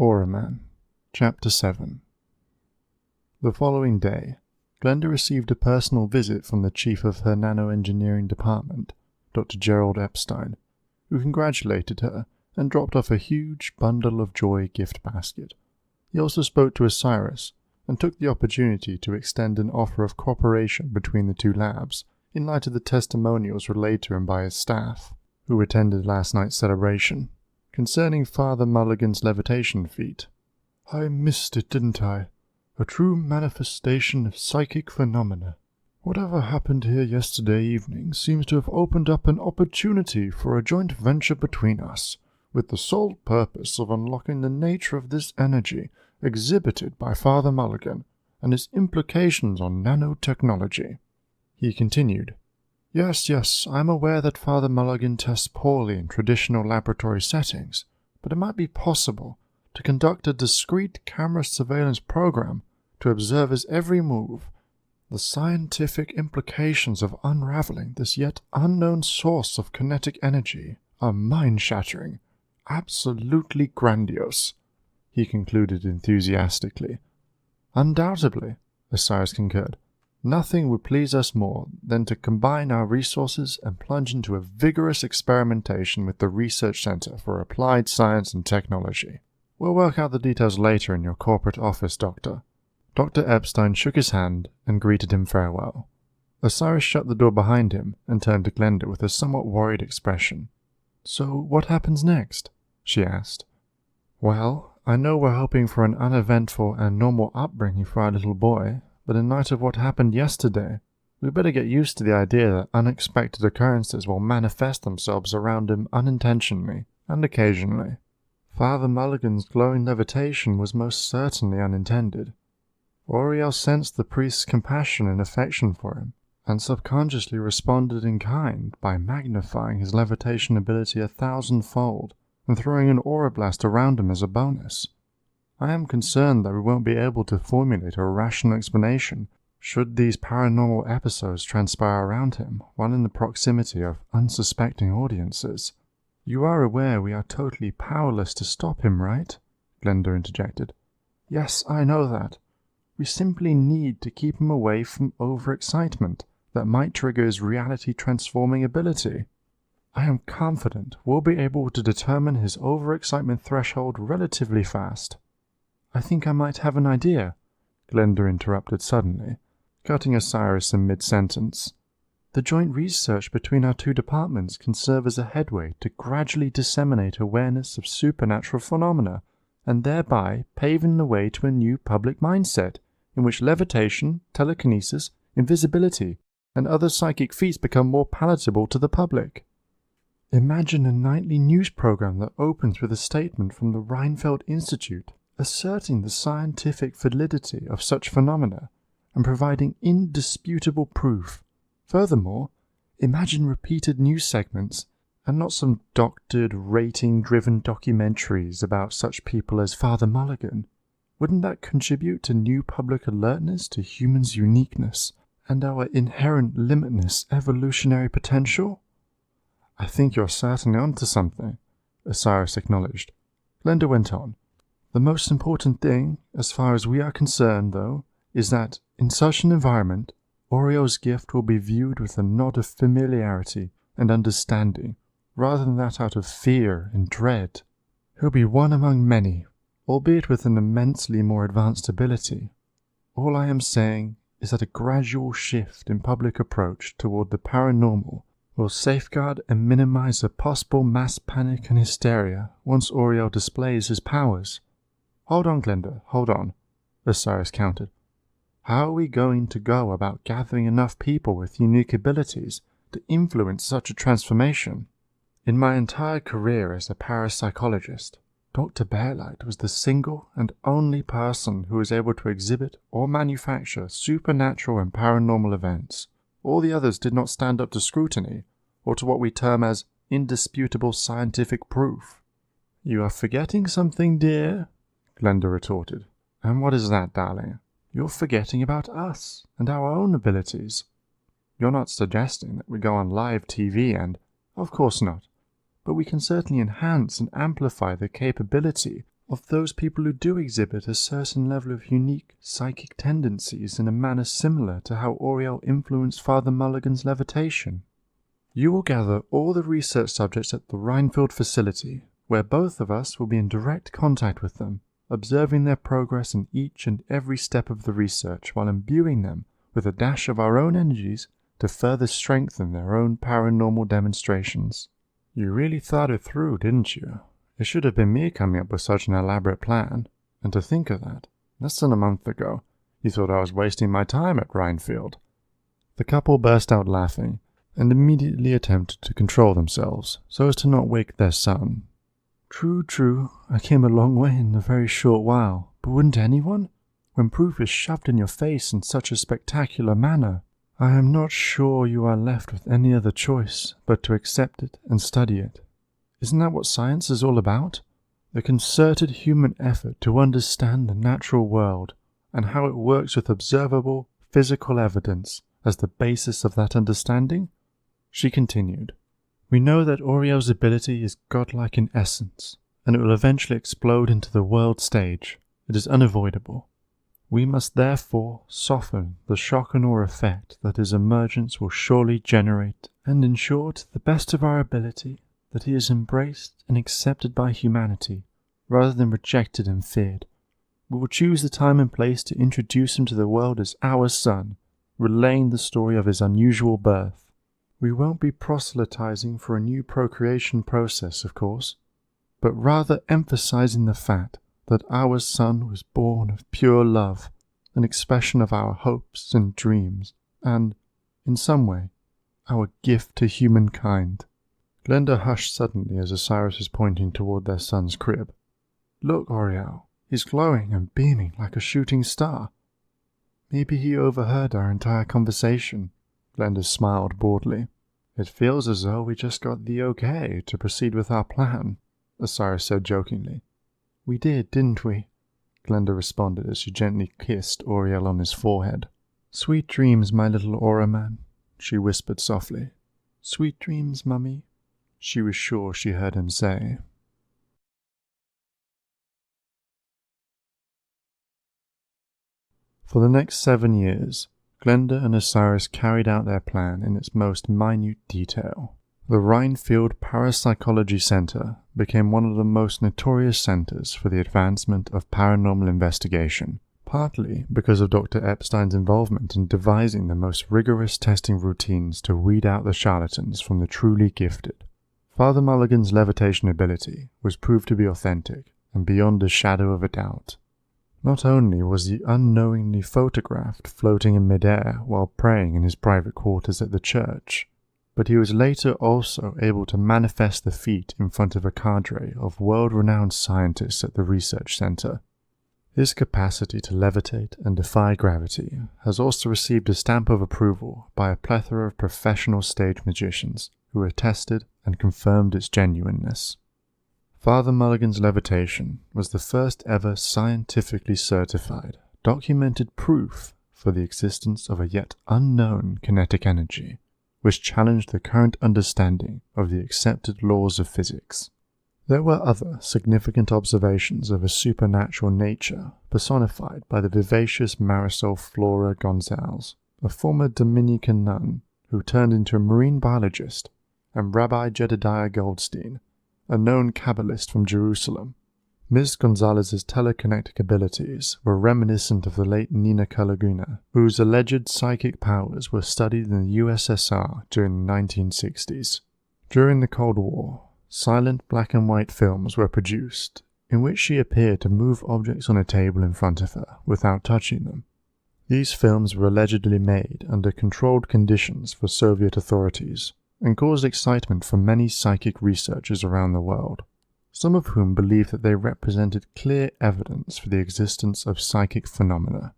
Auraman, Chapter 7. The following day, Glenda received a personal visit from the chief of her nanoengineering department, Dr. Gerald Epstein, who congratulated her and dropped off a huge bundle of joy gift basket. He also spoke to Osiris and took the opportunity to extend an offer of cooperation between the two labs in light of the testimonials relayed to him by his staff, who attended last night's celebration, concerning Father Mulligan's levitation feat. "I missed it, didn't I? A true manifestation of psychic phenomena. Whatever happened here yesterday evening seems to have opened up an opportunity for a joint venture between us, with the sole purpose of unlocking the nature of this energy exhibited by Father Mulligan and its implications on nanotechnology." He continued, Yes, I am aware that Father Mulligan tests poorly in traditional laboratory settings, but it might be possible to conduct a discreet camera surveillance program to observe his every move. The scientific implications of unraveling this yet unknown source of kinetic energy are mind-shattering, absolutely grandiose, he concluded enthusiastically. Undoubtedly, Osiris concurred. Nothing would please us more than to combine our resources and plunge into a vigorous experimentation with the Research Center for Applied Science and Technology. We'll work out the details later in your corporate office, Doctor. Dr. Epstein shook his hand and greeted him farewell. Osiris shut the door behind him and turned to Glenda with a somewhat worried expression. "So what happens next?" she asked. "Well, I know we're hoping for an uneventful and normal upbringing for our little boy, but in light of what happened yesterday, we better get used to the idea that unexpected occurrences will manifest themselves around him unintentionally and occasionally. Father Mulligan's glowing levitation was most certainly unintended. Auriel sensed the priest's compassion and affection for him, and subconsciously responded in kind by magnifying his levitation ability 1,000-fold and throwing an aura blast around him as a bonus. I am concerned that we won't be able to formulate a rational explanation should these paranormal episodes transpire around him while in the proximity of unsuspecting audiences." "You are aware we are totally powerless to stop him, right?" Glenda interjected. "Yes, I know that. We simply need to keep him away from overexcitement that might trigger his reality-transforming ability. I am confident we'll be able to determine his overexcitement threshold relatively fast." "I think I might have an idea," Glenda interrupted suddenly, cutting Osiris in mid-sentence. "The joint research between our two departments can serve as a headway to gradually disseminate awareness of supernatural phenomena, and thereby paving the way to a new public mindset in which levitation, telekinesis, invisibility, and other psychic feats become more palatable to the public. Imagine a nightly news program that opens with a statement from the Reinfeld Institute asserting the scientific validity of such phenomena and providing indisputable proof. Furthermore, imagine repeated news segments and not some doctored, rating-driven documentaries about such people as Father Mulligan. Wouldn't that contribute to new public alertness to humans' uniqueness and our inherent limitless evolutionary potential?" "I think you're certainly onto something," Osiris acknowledged. Glenda went on. "The most important thing, as far as we are concerned, though, is that, in such an environment, Auriel's gift will be viewed with a nod of familiarity and understanding, rather than that out of fear and dread. He'll be one among many, albeit with an immensely more advanced ability. All I am saying is that a gradual shift in public approach toward the paranormal will safeguard and minimize a possible mass panic and hysteria once Auriel displays his powers." "Hold on, Glenda, hold on," Osiris countered. "How are we going to go about gathering enough people with unique abilities to influence such a transformation? In my entire career as a parapsychologist, Dr. Bearlight was the single and only person who was able to exhibit or manufacture supernatural and paranormal events. All the others did not stand up to scrutiny, or to what we term as indisputable scientific proof." "You are forgetting something, dear," Glenda retorted. "And what is that, darling?" "You're forgetting about us and our own abilities. You're not suggesting that we go on live TV and—" "Of course not. But we can certainly enhance and amplify the capability of those people who do exhibit a certain level of unique psychic tendencies in a manner similar to how Auriel influenced Father Mulligan's levitation. You will gather all the research subjects at the Rhinefield facility, where both of us will be in direct contact with them, observing their progress in each and every step of the research while imbuing them with a dash of our own energies to further strengthen their own paranormal demonstrations. You really thought it through, didn't you? It should have been me coming up with such an elaborate plan. And to think of that, less than a month ago, you thought I was wasting my time at Rhinefield. The couple burst out laughing, and immediately attempted to control themselves, so as to not wake their son. True, I came a long way in a very short while, but wouldn't anyone? When proof is shoved in your face in such a spectacular manner, I am not sure you are left with any other choice but to accept it and study it. Isn't that what science is all about? The concerted human effort to understand the natural world and how it works with observable, physical evidence as the basis of that understanding? She continued, We know that Auriel's ability is godlike in essence, and it will eventually explode into the world stage. It is unavoidable. We must therefore soften the shock and awe effect that his emergence will surely generate, and ensure to the best of our ability that he is embraced and accepted by humanity, rather than rejected and feared. We will choose the time and place to introduce him to the world as our son, relaying the story of his unusual birth. We won't be proselytizing for a new procreation process, of course, but rather emphasizing the fact that our son was born of pure love, an expression of our hopes and dreams, and, in some way, our gift to humankind. Glenda hushed suddenly as Osiris was pointing toward their son's crib. Look, Auriel, he's glowing and beaming like a shooting star. Maybe he overheard our entire conversation. Glenda smiled broadly. It feels as though we just got the okay to proceed with our plan, Osiris said jokingly. We did, didn't we? Glenda responded as she gently kissed Auriel on his forehead. Sweet dreams, my little Auraman, she whispered softly. Sweet dreams, Mummy, she was sure she heard him say. For the next 7 years, Glenda and Osiris carried out their plan in its most minute detail. The Rhinefield Parapsychology Center became one of the most notorious centers for the advancement of paranormal investigation, partly because of Dr. Epstein's involvement in devising the most rigorous testing routines to weed out the charlatans from the truly gifted. Father Mulligan's levitation ability was proved to be authentic and beyond a shadow of a doubt. Not only was he unknowingly photographed floating in midair while praying in his private quarters at the church, but he was later also able to manifest the feat in front of a cadre of world-renowned scientists at the research center. His capacity to levitate and defy gravity has also received a stamp of approval by a plethora of professional stage magicians who attested and confirmed its genuineness. Father Mulligan's levitation was the first ever scientifically certified, documented proof for the existence of a yet unknown kinetic energy, which challenged the current understanding of the accepted laws of physics. There were other significant observations of a supernatural nature personified by the vivacious Marisol Flora Gonzalez, a former Dominican nun who turned into a marine biologist, and Rabbi Jedediah Goldstein, a known Kabbalist from Jerusalem. Ms. Gonzalez's telekinetic abilities were reminiscent of the late Nina Kalaguna, whose alleged psychic powers were studied in the USSR during the 1960s. During the Cold War, silent black and white films were produced, in which she appeared to move objects on a table in front of her without touching them. These films were allegedly made under controlled conditions for Soviet authorities, and caused excitement for many psychic researchers around the world, some of whom believed that they represented clear evidence for the existence of psychic phenomena.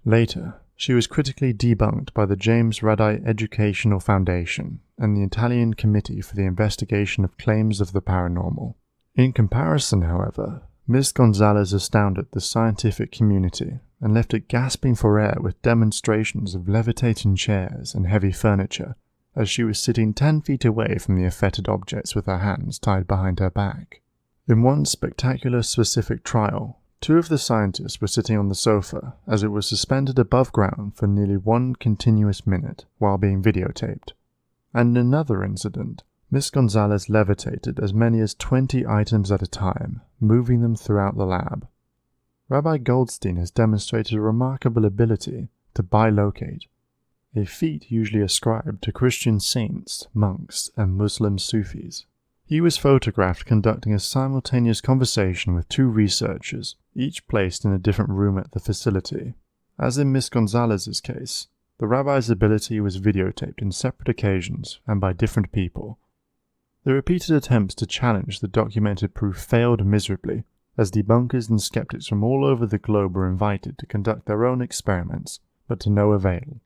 Later, she was critically debunked by the James Radi Educational Foundation and the Italian Committee for the Investigation of Claims of the Paranormal. In comparison, however, Ms. Gonzalez astounded the scientific community and left it gasping for air with demonstrations of levitating chairs and heavy furniture, as she was sitting 10 feet away from the affected objects with her hands tied behind her back. In one spectacular specific trial, 2 of the scientists were sitting on the sofa as it was suspended above ground for nearly 1 continuous minute while being videotaped. And in another incident, Miss Gonzalez levitated as many as 20 items at a time, moving them throughout the lab. Rabbi Goldstein has demonstrated a remarkable ability to bilocate, a feat usually ascribed to Christian saints, monks, and Muslim Sufis. He was photographed conducting a simultaneous conversation with 2 researchers, each placed in a different room at the facility. As in Miss Gonzalez's case, the rabbi's ability was videotaped in separate occasions and by different people. The repeated attempts to challenge the documented proof failed miserably, as debunkers and skeptics from all over the globe were invited to conduct their own experiments, but to no avail.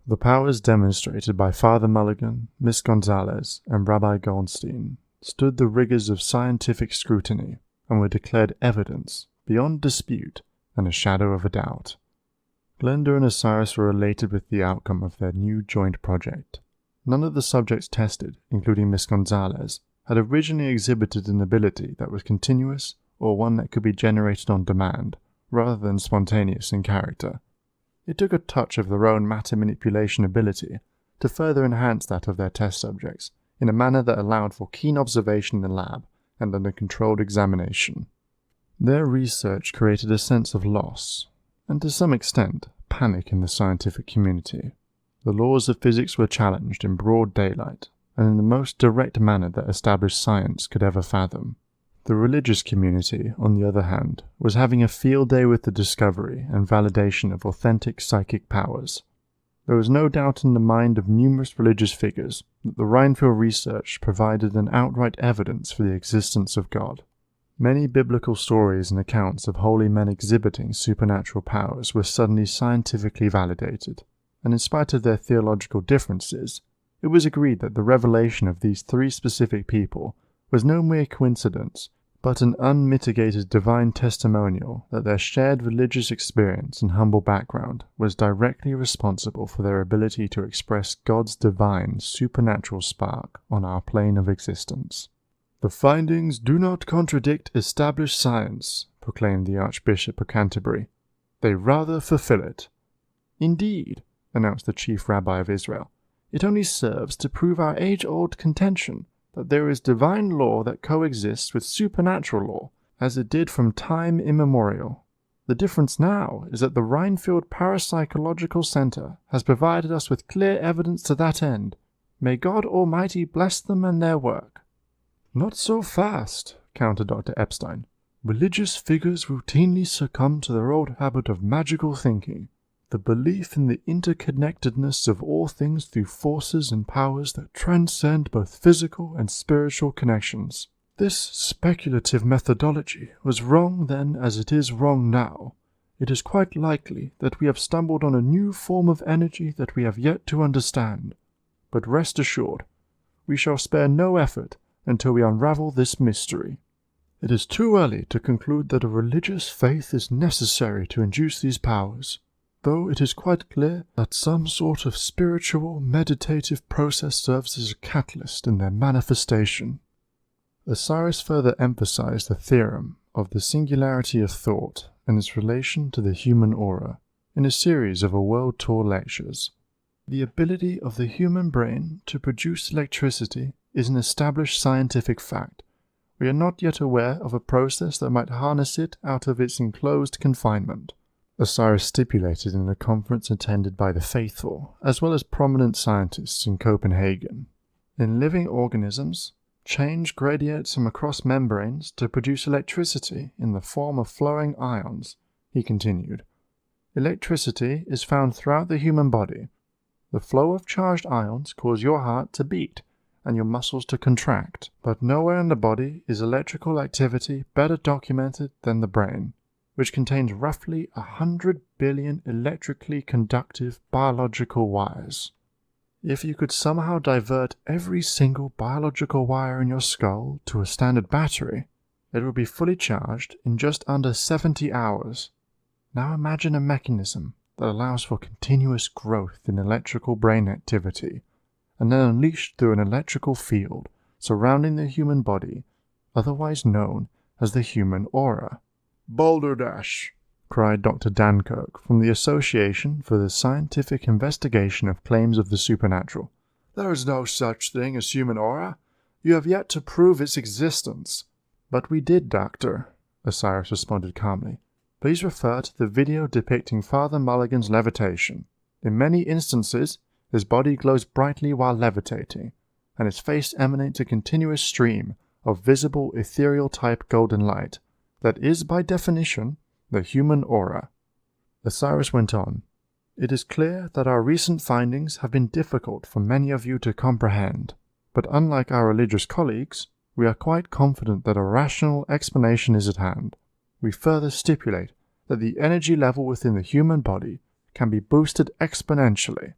The powers demonstrated by Father Mulligan, Miss Gonzalez, and Rabbi Goldstein stood the rigors of scientific scrutiny and were declared evidence beyond dispute and a shadow of a doubt. Glenda and Osiris were elated with the outcome of their new joint project. None of the subjects tested, including Miss Gonzalez, had originally exhibited an ability that was continuous or one that could be generated on demand, rather than spontaneous in character. It took a touch of their own matter manipulation ability to further enhance that of their test subjects, in a manner that allowed for keen observation in the lab and under controlled examination. Their research created a sense of loss, and to some extent, panic in the scientific community. The laws of physics were challenged in broad daylight, and in the most direct manner that established science could ever fathom. The religious community, on the other hand, was having a field day with the discovery and validation of authentic psychic powers. There was no doubt in the mind of numerous religious figures that the Reinfeld research provided an outright evidence for the existence of God. Many biblical stories and accounts of holy men exhibiting supernatural powers were suddenly scientifically validated, and in spite of their theological differences, it was agreed that the revelation of these 3 specific people was no mere coincidence, but an unmitigated divine testimonial that their shared religious experience and humble background was directly responsible for their ability to express God's divine supernatural spark on our plane of existence. "The findings do not contradict established science," proclaimed the Archbishop of Canterbury. "They rather fulfill it." "Indeed," announced the Chief Rabbi of Israel, "it only serves to prove our age-old contention that there is divine law that coexists with supernatural law, as it did from time immemorial. The difference now is that the Reinfeld Parapsychological Center has provided us with clear evidence to that end. May God Almighty bless them and their work." "Not so fast," countered Dr. Epstein. "Religious figures routinely succumb to their old habit of magical thinking, the belief in the interconnectedness of all things through forces and powers that transcend both physical and spiritual connections. This speculative methodology was wrong then as it is wrong now. It is quite likely that we have stumbled on a new form of energy that we have yet to understand. But rest assured, we shall spare no effort until we unravel this mystery. It is too early to conclude that a religious faith is necessary to induce these powers, though it is quite clear that some sort of spiritual, meditative process serves as a catalyst in their manifestation." Osiris further emphasized the theorem of the singularity of thought and its relation to the human aura in a series of a world tour lectures. The ability of the human brain to produce electricity is an established scientific fact. We are not yet aware of a process that might harness it out of its enclosed confinement, Osiris stipulated in a conference attended by the faithful, as well as prominent scientists in Copenhagen. In living organisms, change gradiates from across membranes to produce electricity in the form of flowing ions, he continued. Electricity is found throughout the human body. The flow of charged ions cause your heart to beat and your muscles to contract, but nowhere in the body is electrical activity better documented than the brain, which contains roughly 100 billion electrically conductive biological wires. If you could somehow divert every single biological wire in your skull to a standard battery, it would be fully charged in just under 70 hours. Now imagine a mechanism that allows for continuous growth in electrical brain activity, and then unleashed through an electrical field surrounding the human body, otherwise known as the human aura. "Balderdash!" cried Dr. Dankirk from the Association for the Scientific Investigation of Claims of the Supernatural. "There is no such thing as human aura. You have yet to prove its existence." "But we did, Doctor," Osiris responded calmly. "Please refer to the video depicting Father Mulligan's levitation. In many instances, his body glows brightly while levitating, and his face emanates a continuous stream of visible ethereal-type golden light that is, by definition, the human aura." Osiris went on, "It is clear that our recent findings have been difficult for many of you to comprehend, but unlike our religious colleagues, we are quite confident that a rational explanation is at hand. We further stipulate that the energy level within the human body can be boosted exponentially,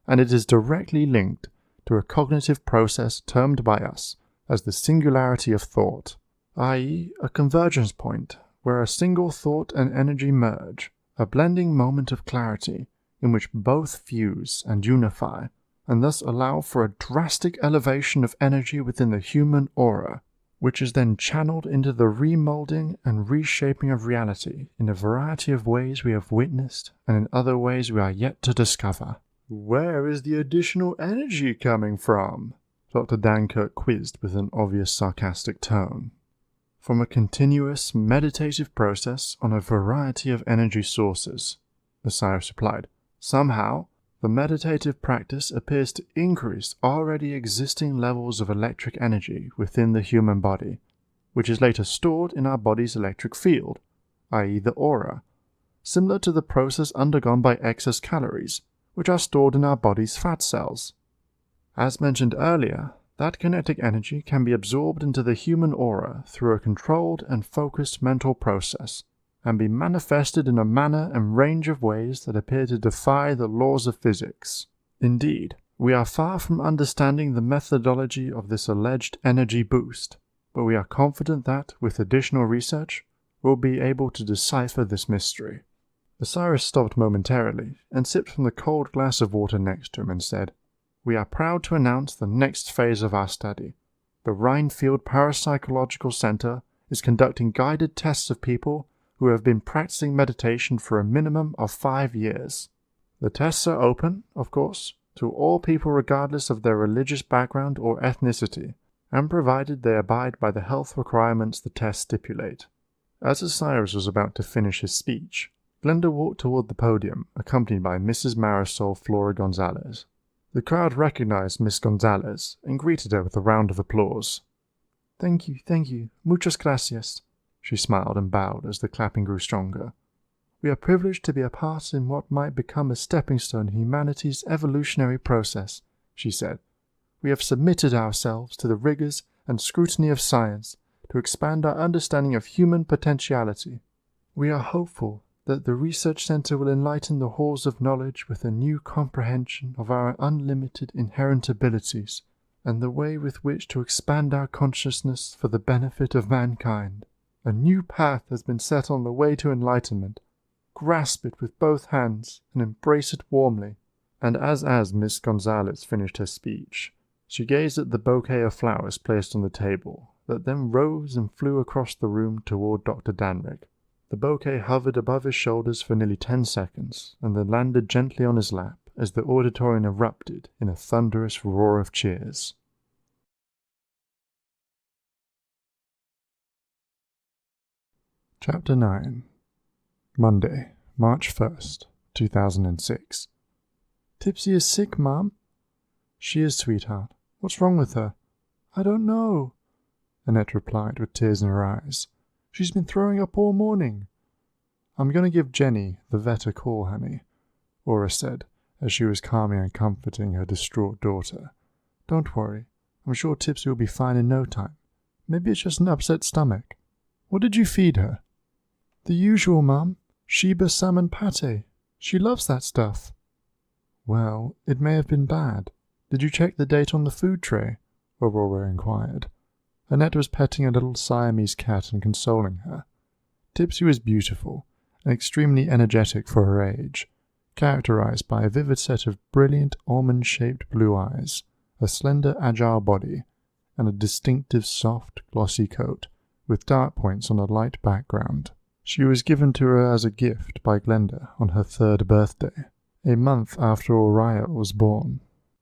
and it is directly linked to a cognitive process termed by us as the singularity of thought, i.e., a convergence point where a single thought and energy merge, a blending moment of clarity in which both fuse and unify, and thus allow for a drastic elevation of energy within the human aura, which is then channeled into the remolding and reshaping of reality in a variety of ways we have witnessed and in other ways we are yet to discover." "Where is the additional energy coming from?" Dr. Dankirk quizzed with an obvious sarcastic tone. "From a continuous meditative process on a variety of energy sources," Osiris replied. "Somehow, the meditative practice appears to increase already existing levels of electric energy within the human body, which is later stored in our body's electric field, i.e. the aura, similar to the process undergone by excess calories, which are stored in our body's fat cells. As mentioned earlier, that kinetic energy can be absorbed into the human aura through a controlled and focused mental process, and be manifested in a manner and range of ways that appear to defy the laws of physics. Indeed, we are far from understanding the methodology of this alleged energy boost, but we are confident that, with additional research, we'll be able to decipher this mystery." Osiris stopped momentarily and sipped from the cold glass of water next to him and said, "We are proud to announce the next phase of our study. The Rhinefield Parapsychological Center is conducting guided tests of people who have been practicing meditation for a minimum of 5 years. The tests are open, of course, to all people regardless of their religious background or ethnicity, and provided they abide by the health requirements the tests stipulate." As Osiris was about to finish his speech, Glenda walked toward the podium, accompanied by Mrs. Marisol Flora Gonzalez. The crowd recognized Miss Gonzalez and greeted her with a round of applause. Thank you, muchas gracias," she smiled and bowed as the clapping grew stronger. "We are privileged to be a part in what might become a stepping stone in humanity's evolutionary process," she said. "We have submitted ourselves to the rigors and scrutiny of science to expand our understanding of human potentiality. We are hopeful that the research center will enlighten the halls of knowledge with a new comprehension of our unlimited inherent abilities and the way with which to expand our consciousness for the benefit of mankind. A new path has been set on the way to enlightenment. Grasp it with both hands and embrace it warmly." And as Miss Gonzalez finished her speech, she gazed at the bouquet of flowers placed on the table, that then rose and flew across the room toward Dr. Danrick. The bouquet hovered above his shoulders for nearly 10 seconds, and then landed gently on his lap as the auditorium erupted in a thunderous roar of cheers. Chapter 9. Monday, March 1st, 2006. "Tipsy is sick, Mom." "She is, sweetheart. What's wrong with her?" "I don't know," Annette replied with tears in her eyes. "She's been throwing up all morning." "I'm going to give Jenny, the vet, a call, honey," Aura said, as she was calming and comforting her distraught daughter. "Don't worry. I'm sure Tipsy will be fine in no time. Maybe it's just an upset stomach. What did you feed her?" "The usual, Mum. Sheba salmon pate. She loves that stuff." "Well, it may have been bad. Did you check the date on the food tray?" Aurora inquired. Annette was petting a little Siamese cat and consoling her. Tipsy was beautiful and extremely energetic for her age, characterized by a vivid set of brilliant almond-shaped blue eyes, a slender, agile body, and a distinctive, soft, glossy coat, with dark points on a light background. She was given to her as a gift by Glenda on her 3rd birthday, a month after Aurael was born.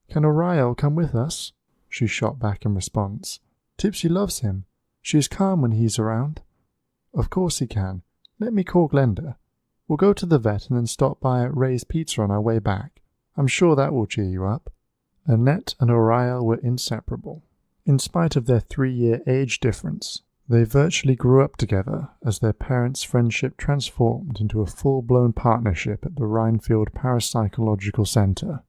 "Can Aurael come with us?" she shot back in response. "Tipsy loves him. She is calm when he's around." "Of course he can. Let me call Glenda. We'll go to the vet and then stop by at Ray's Pizza on our way back. I'm sure that will cheer you up." Annette and Aurael were inseparable. In spite of their 3-year age difference, they virtually grew up together as their parents' friendship transformed into a full-blown partnership at the Rhinefield Parapsychological Center.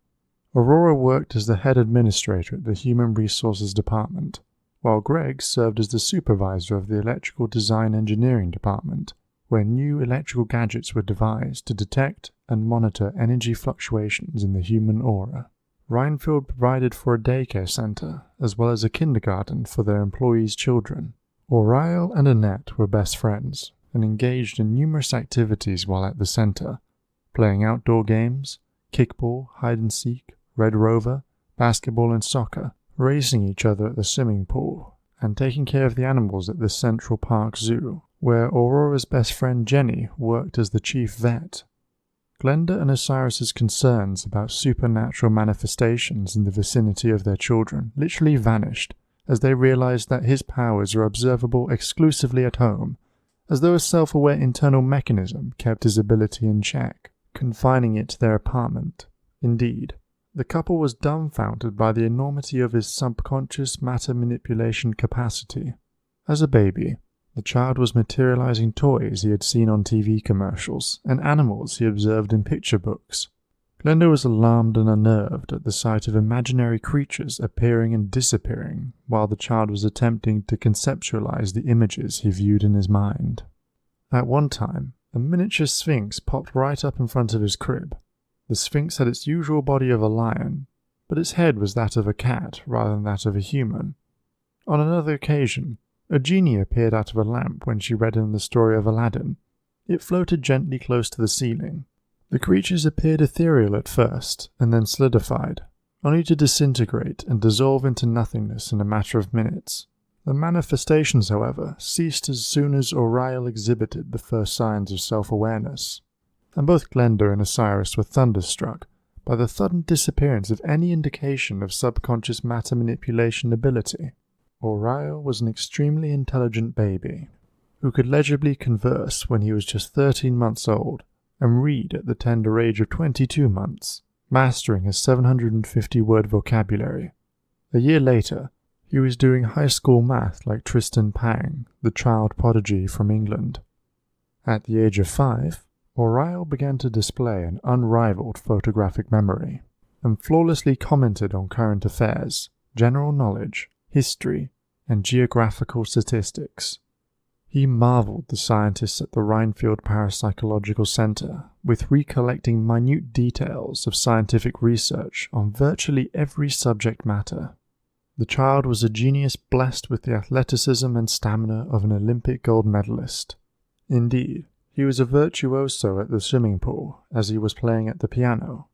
Aurora worked as the head administrator at the Human Resources Department, while Greg served as the supervisor of the Electrical Design Engineering Department, where new electrical gadgets were devised to detect and monitor energy fluctuations in the human aura. Rhinefield provided for a daycare center, as well as a kindergarten for their employees' children. Aurael and Annette were best friends, and engaged in numerous activities while at the center, playing outdoor games, kickball, hide-and-seek, Red Rover, basketball and soccer, racing each other at the swimming pool, and taking care of the animals at the Central Park Zoo, where Aurora's best friend Jenny worked as the chief vet. Glenda and Osiris's concerns about supernatural manifestations in the vicinity of their children literally vanished as they realized that his powers are observable exclusively at home, as though a self-aware internal mechanism kept his ability in check, confining it to their apartment. Indeed, the couple was dumbfounded by the enormity of his subconscious matter manipulation capacity. As a baby, the child was materializing toys he had seen on TV commercials and animals he observed in picture books. Glenda was alarmed and unnerved at the sight of imaginary creatures appearing and disappearing while the child was attempting to conceptualize the images he viewed in his mind. At one time, a miniature sphinx popped right up in front of his crib. The sphinx had its usual body of a lion, but its head was that of a cat rather than that of a human. On another occasion, a genie appeared out of a lamp when she read him the story of Aladdin. It floated gently close to the ceiling. The creatures appeared ethereal at first, and then solidified, only to disintegrate and dissolve into nothingness in a matter of minutes. The manifestations, however, ceased as soon as Aurael exhibited the first signs of self-awareness, and both Glenda and Osiris were thunderstruck by the sudden disappearance of any indication of subconscious matter manipulation ability. Aurael was an extremely intelligent baby, who could legibly converse when he was just 13 months old, and read at the tender age of 22 months, mastering his 750-word vocabulary. A year later, he was doing high school math like Tristan Pang, the child prodigy from England. At the age of 5, Aurael began to display an unrivaled photographic memory, and flawlessly commented on current affairs, general knowledge, history, and geographical statistics. He marveled the scientists at the Rhinefield Parapsychological Center with recollecting minute details of scientific research on virtually every subject matter. The child was a genius blessed with the athleticism and stamina of an Olympic gold medalist. Indeed, he was a virtuoso at the swimming pool as he was playing at the piano.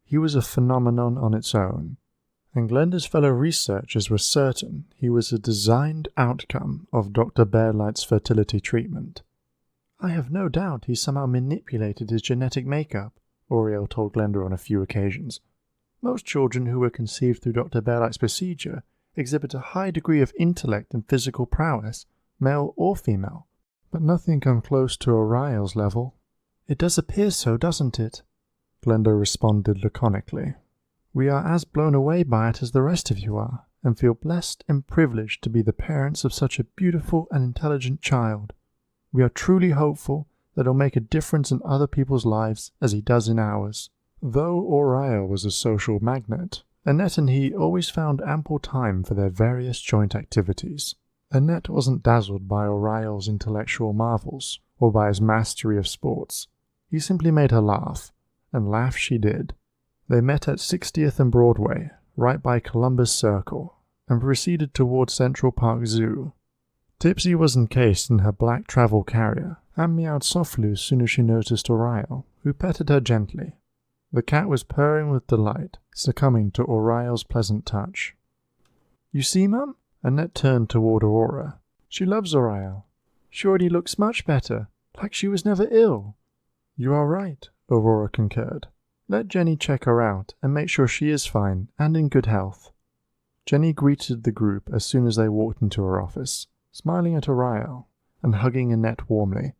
He was a phenomenon on its own, and Glenda's fellow researchers were certain he was a designed outcome of Dr. Bearlight's fertility treatment. "I have no doubt he somehow manipulated his genetic makeup," Aurael told Glenda on a few occasions. "Most children who were conceived through Dr. Bearlight's procedure exhibit a high degree of intellect and physical prowess, male or female, but nothing come close to Aurael's level." "It does appear so, doesn't it?" Glenda responded laconically. "We are as blown away by it as the rest of you are, and feel blessed and privileged to be the parents of such a beautiful and intelligent child. We are truly hopeful that he'll make a difference in other people's lives as he does in ours." Though Aurael was a social magnet, Annette and he always found ample time for their various joint activities. Annette wasn't dazzled by Aurael's intellectual marvels, or by his mastery of sports. He simply made her laugh, and laugh she did. They met at 60th and Broadway, right by Columbus Circle, and proceeded toward Central Park Zoo. Tipsy was encased in her black travel carrier, and meowed softly as soon as she noticed Aurael, who petted her gently. The cat was purring with delight, succumbing to Aurael's pleasant touch. "You see, Mum?" Annette turned toward Aurora. "She loves Aurael. She already looks much better, like she was never ill." "You are right," Aurora concurred. "Let Jenny check her out and make sure she is fine and in good health." Jenny greeted the group as soon as they walked into her office, smiling at Auriel and hugging Annette warmly.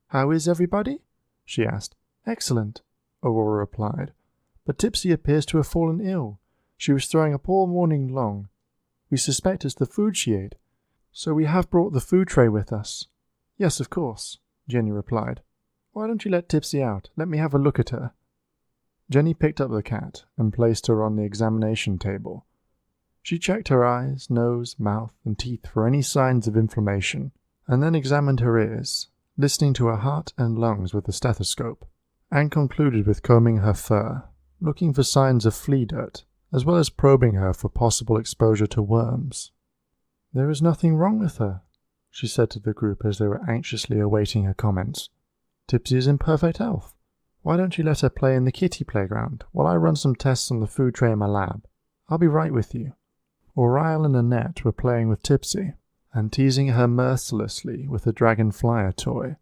"How is everybody?" she asked. "Excellent," Aurora replied. "But Tipsy appears to have fallen ill. She was throwing up all morning long. We suspect it's the food she ate, so we have brought the food tray with us." "Yes, of course," Jenny replied. "Why don't you let Tipsy out? Let me have a look at her." Jenny picked up the cat and placed her on the examination table. She checked her eyes, nose, mouth, and teeth for any signs of inflammation, and then examined her ears, listening to her heart and lungs with a stethoscope, and concluded with combing her fur, looking for signs of flea dirt, as well as probing her for possible exposure to worms. "There is nothing wrong with her," she said to the group as they were anxiously awaiting her comments. "Tipsy is in perfect health. Why don't you let her play in the kitty playground while I run some tests on the food tray in my lab? I'll be right with you." Auriel and Annette were playing with Tipsy and teasing her mercilessly with a dragonflyer toy.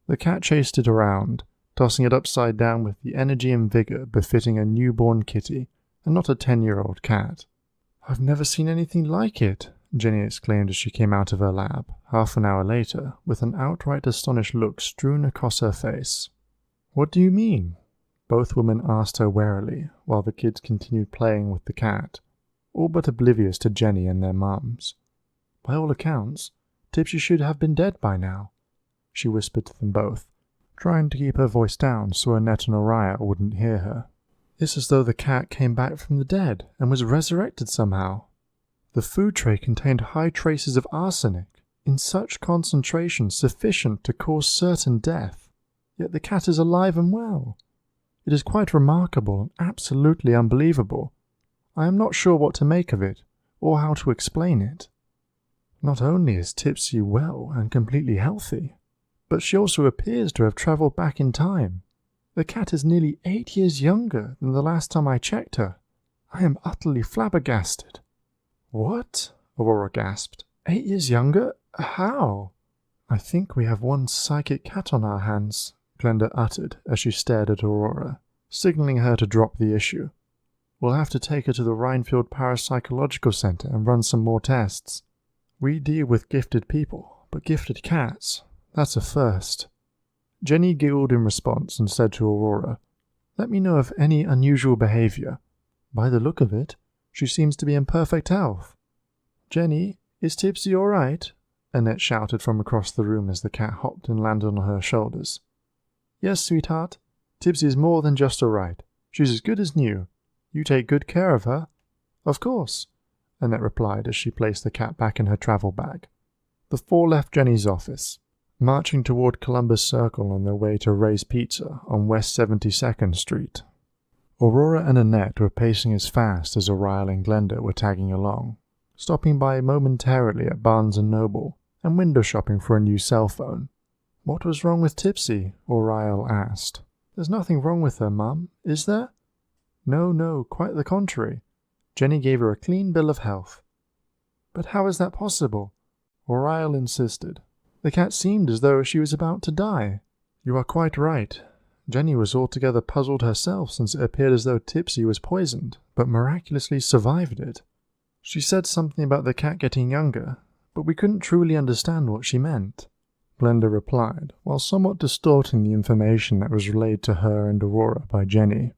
The cat chased it around, tossing it upside down with the energy and vigor befitting a newborn kitty and not a 10-year-old cat. "I've never seen anything like it," Jenny exclaimed as she came out of her lab, half an hour later, with an outright astonished look strewn across her face. "What do you mean?" both women asked her warily, while the kids continued playing with the cat, all but oblivious to Jenny and their mums. "By all accounts, Tipsy should have been dead by now," she whispered to them both, trying to keep her voice down so Annette and Auriel wouldn't hear her. "It's as though the cat came back from the dead and was resurrected somehow. The food tray contained high traces of arsenic, in such concentration sufficient to cause certain death, yet the cat is alive and well. It is quite remarkable and absolutely unbelievable. I am not sure what to make of it, or how to explain it. Not only is Tipsy well and completely healthy, but she also appears to have travelled back in time. The cat is nearly 8 years younger than the last time I checked her. I am utterly flabbergasted." "What?" Aurora gasped. 8 years younger? How?" "I think we have one psychic cat on our hands," Glenda uttered as she stared at Aurora, signaling her to drop the issue. "We'll have to take her to the Rhinefield Parapsychological Center and run some more tests. We deal with gifted people, but gifted cats, that's a first." Jenny giggled in response and said to Aurora, "Let me know of any unusual behavior. By the look of it, she seems to be in perfect health." "Jenny, is Tipsy all right?" Annette shouted from across the room as the cat hopped and landed on her shoulders. "Yes, sweetheart. Tipsy is more than just all right. She's as good as new. You take good care of her?" "Of course," Annette replied as she placed the cat back in her travel bag. The four left Jenny's office, marching toward Columbus Circle on their way to Ray's Pizza on West 72nd Street. Aurora and Annette were pacing as fast as Auriel and Glenda were tagging along, stopping by momentarily at Barnes & Noble and window shopping for a new cell phone. "What was wrong with Tipsy?" Auriel asked. "There's nothing wrong with her, Mum, is there?" No, quite the contrary. Jenny gave her a clean bill of health." "But how is that possible?" Auriel insisted. "The cat seemed as though she was about to die." "You are quite right. Jenny was altogether puzzled herself since it appeared as though Tipsy was poisoned, but miraculously survived it. She said something about the cat getting younger, but we couldn't truly understand what she meant," Glenda replied, while somewhat distorting the information that was relayed to her and Aurora by Jenny.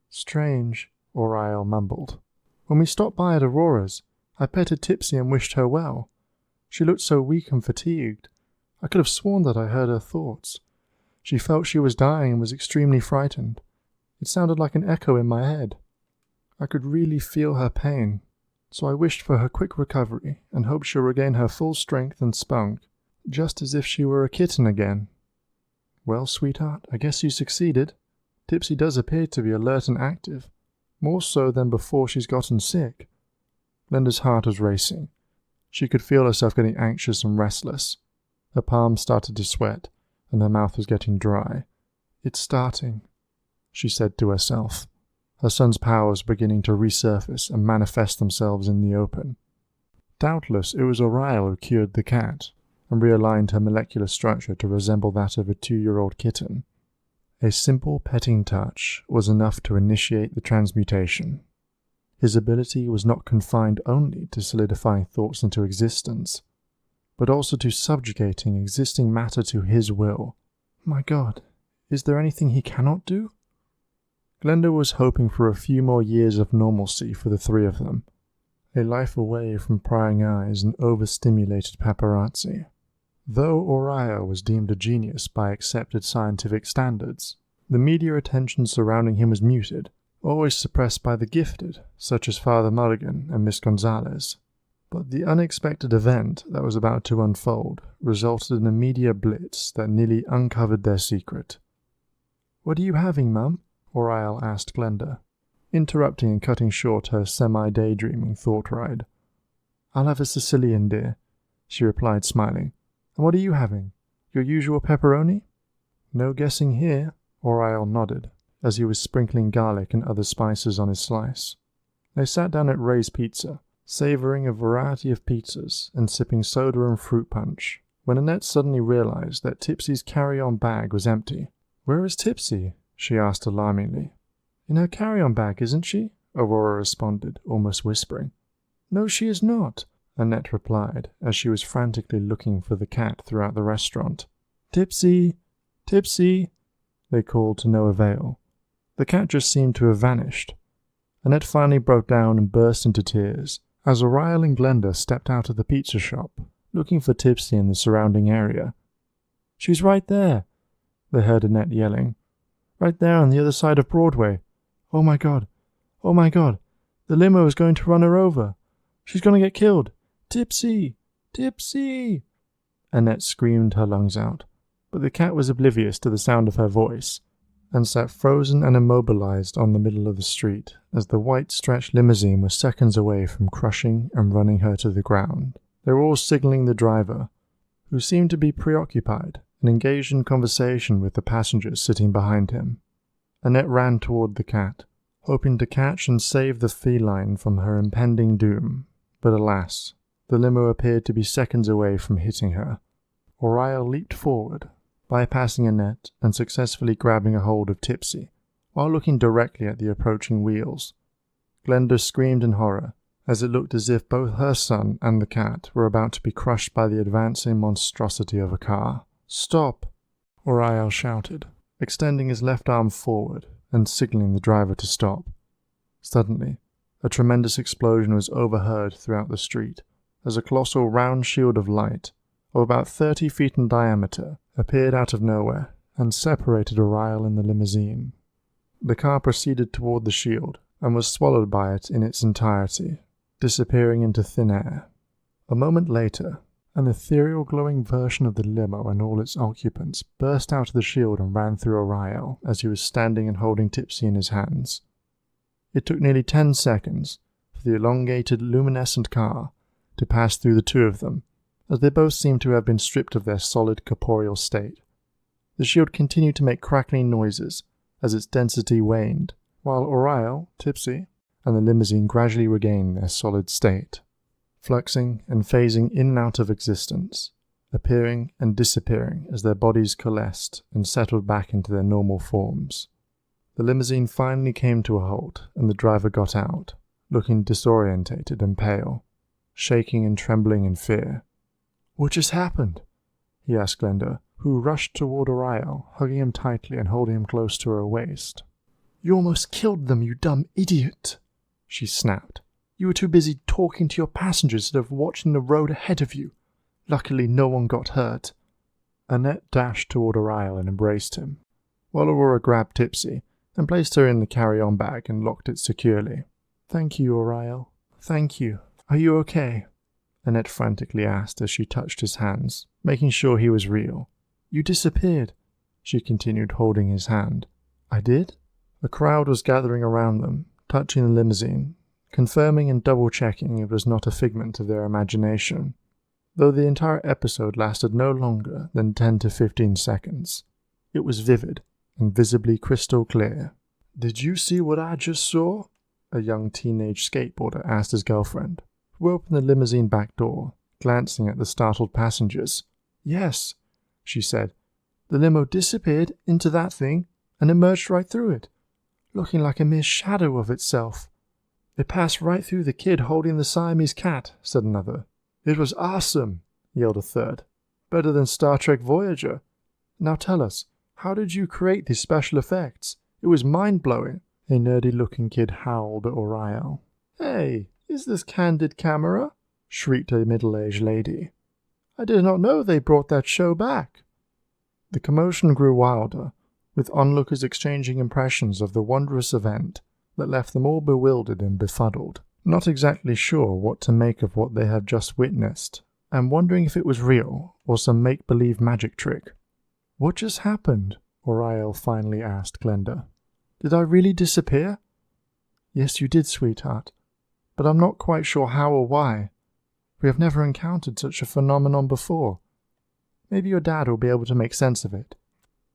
"Strange," Auriel mumbled. "When we stopped by at Aurora's, I petted Tipsy and wished her well. She looked so weak and fatigued. I could have sworn that I heard her thoughts. She felt she was dying and was extremely frightened. It sounded like an echo in my head. I could really feel her pain, so I wished for her quick recovery and hoped she'll regain her full strength and spunk, just as if she were a kitten again." "Well, sweetheart, I guess you succeeded. Tipsy does appear to be alert and active, more so than before she's gotten sick." Glenda's heart was racing. She could feel herself getting anxious and restless. Her palms started to sweat, and her mouth was getting dry. "It's starting," she said to herself. Her son's powers beginning to resurface and manifest themselves in the open. Doubtless it was Auriel who cured the cat, and realigned her molecular structure to resemble that of a 2-year-old kitten. A simple petting touch was enough to initiate the transmutation. His ability was not confined only to solidifying thoughts into existence, but also to subjugating existing matter to his will. My God, is there anything he cannot do? Glenda was hoping for a few more years of normalcy for the three of them, a life away from prying eyes and overstimulated paparazzi. Though Aurael was deemed a genius by accepted scientific standards, the media attention surrounding him was muted, always suppressed by the gifted, such as Father Mulligan and Miss Gonzalez. But the unexpected event that was about to unfold resulted in a media blitz that nearly uncovered their secret. "What are you having, Mum?" Aurael asked Glenda, interrupting and cutting short her semi-daydreaming thought ride. "I'll have a Sicilian, dear," she replied, smiling. "And what are you having? Your usual pepperoni?" "No guessing here," Aurael nodded, as he was sprinkling garlic and other spices on his slice. They sat down at Ray's Pizza, savouring a variety of pizzas and sipping soda and fruit punch, when Annette suddenly realised that Tipsy's carry-on bag was empty. "Where is Tipsy?" she asked alarmingly. "In her carry-on bag, isn't she?" Aurora responded, almost whispering. "No, she is not," Annette replied, as she was frantically looking for the cat throughout the restaurant. "Tipsy! Tipsy!" they called to no avail. The cat just seemed to have vanished. Annette finally broke down and burst into tears, as Aurael and Glenda stepped out of the pizza shop, looking for Tipsy in the surrounding area. "She's right there," they heard Annette yelling. "Right there on the other side of Broadway. Oh my God! Oh my God! The limo is going to run her over. She's going to get killed. Tipsy! Tipsy!" Annette screamed her lungs out, but the cat was oblivious to the sound of her voice, and sat frozen and immobilized on the middle of the street, as the white stretched limousine was seconds away from crushing and running her to the ground. They were all signaling the driver, who seemed to be preoccupied and engaged in conversation with the passengers sitting behind him. Annette ran toward the cat, hoping to catch and save the feline from her impending doom, but alas, the limo appeared to be seconds away from hitting her. Aurael leaped forward, bypassing Annette and successfully grabbing a hold of Tipsy, while looking directly at the approaching wheels. Glenda screamed in horror, as it looked as if both her son and the cat were about to be crushed by the advancing monstrosity of a car. "Stop!" Aurael shouted, extending his left arm forward and signaling the driver to stop. Suddenly, a tremendous explosion was overheard throughout the street, as a colossal round shield of light, of about 30 feet in diameter, appeared out of nowhere and separated Aurael and the limousine. The car proceeded toward the shield and was swallowed by it in its entirety, disappearing into thin air. A moment later, an ethereal glowing version of the limo and all its occupants burst out of the shield and ran through Aurael as he was standing and holding Tipsy in his hands. It took nearly 10 seconds for the elongated luminescent car to pass through the two of them, as they both seemed to have been stripped of their solid corporeal state. The shield continued to make crackling noises as its density waned, while Aurael, Tipsy, and the limousine gradually regained their solid state, fluxing and phasing in and out of existence, appearing and disappearing as their bodies coalesced and settled back into their normal forms. The limousine finally came to a halt, and the driver got out, looking disorientated and pale, shaking and trembling in fear. "What just happened?" he asked Glenda, who rushed toward Aurael, hugging him tightly and holding him close to her waist. "You almost killed them, you dumb idiot!" she snapped. "You were too busy talking to your passengers instead of watching the road ahead of you. Luckily no one got hurt." Annette dashed toward Aurael and embraced him, while Aurora grabbed Tipsy and placed her in the carry-on bag and locked it securely. "Thank you, Aurael. Thank you. Are you okay?" Annette frantically asked as she touched his hands, making sure he was real. "You disappeared," she continued, holding his hand. "I did?" A crowd was gathering around them, touching the limousine, confirming and double-checking it was not a figment of their imagination, though the entire episode lasted no longer than 10 to 15 seconds. It was vivid and visibly crystal clear. "Did you see what I just saw?" a young teenage skateboarder asked his girlfriend, who opened the limousine back door, glancing at the startled passengers. Yes, she said. The limo disappeared into that thing and emerged right through it, looking like a mere shadow of itself. It passed right through the kid holding the Siamese cat, said another. It was awesome, yelled a third. Better than Star Trek Voyager. Now tell us, how did you create these special effects? It was mind-blowing. A nerdy-looking kid howled at Aurael. Hey, is this candid camera? Shrieked a middle-aged lady. I did not know they brought that show back. The commotion grew wilder, with onlookers exchanging impressions of the wondrous event that left them all bewildered and befuddled, not exactly sure what to make of what they had just witnessed, and wondering if it was real or some make-believe magic trick. What just happened? Aurael finally asked Glenda. Did I really disappear? Yes, you did, sweetheart, but I'm not quite sure how or why. We have never encountered such a phenomenon before. Maybe your dad will be able to make sense of it.